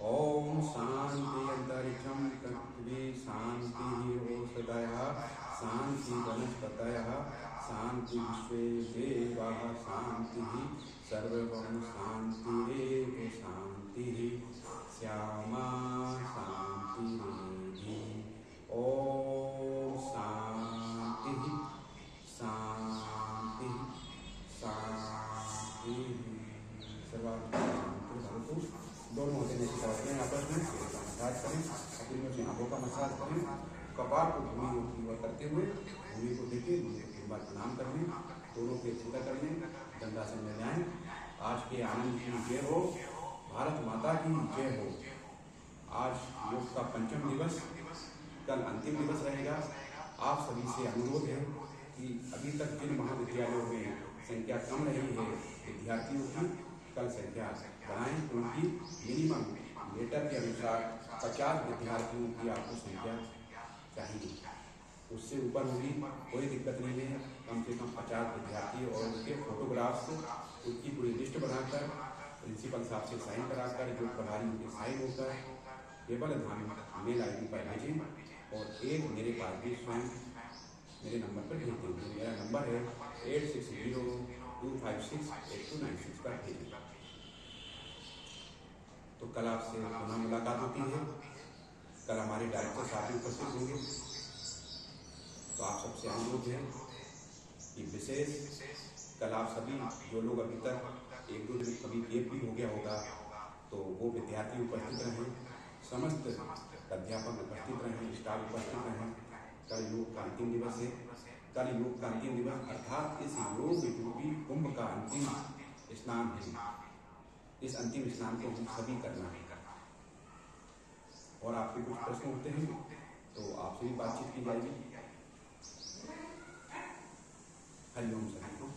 ओम शांति अंतरिक्षं पृथ्वी शांति ओषधयः शांति वनस्पतयः शांति विश्वे देवाः शांतिः सर्वं शांतिरेव शांतिः श्यामा शांतिरेधि। ओम शांतिः शांतिः शांतिः। सर्वात्मा शांति भवतु। दोनों हथेली ऐसी करते हैं आपस में, मसाज करें, अपनी में आंखों का मसाज करें, कपाल को भूमि की ओर करते हुए भूमि को देखें, भूमि को 3 बार प्रणाम कर लें, दोनों पे सीधा कर लें, दंडासन में जाएं। आज के आनंद की जय हो, भारत माता की जय हो। आज योग का 5वां दिवस, कल अंतिम दिवस रहेगा। आप सभी से अनुरोध है कि अभी तक जिन महाविद्यालयों में संख्या कम रही है विद्यार्थियों की, कल संख्या बढ़ाएं, क्योंकि मिनिमम लेटर के अनुसार 50 विद्यार्थियों की आपको संख्या चाहिए। उससे ऊपर होगी कोई दिक्कत नहीं है, कम से कम 50 विद्यार्थी और उनके फोटोग्राफ्स, उनकी पूरी लिस्ट बनाकर प्रिंसिपल साहब से साइन कराकर, जो प्रभारी उनके साइन होकर केवल धाम मेल ID पर भेजें और एक मेरे पास भी स्वयं मेरे नंबर पर भेज देंगे। मेरा नंबर है 8602568296 पर भेजें। तो कल आपसे पुनः मुलाकात होती है। कल हमारे डायरेक्टर साहब भी उपस्थित होंगे। तो आप सबसे अनुरोध है कि विशेष कल आप सभी जो लोग अभी तक 1-2 दिन कभी गेप भी हो गया होगा, तो वो विद्यार्थी उपस्थित रहें, समस्त अध्यापक उपस्थित रहें, स्टाफ उपस्थित रहें। कल योग का अंतिम दिवस है। कल योग का अंतिम दिवस अर्थात इस योग रूपी कुंभ का अंतिम स्नान है। इस अंतिम स्नान को हम सभी करना है। और आपके कुछ प्रश्न होते हैं तो आपसे भी बातचीत की जाएगी। हरिओम सभी को।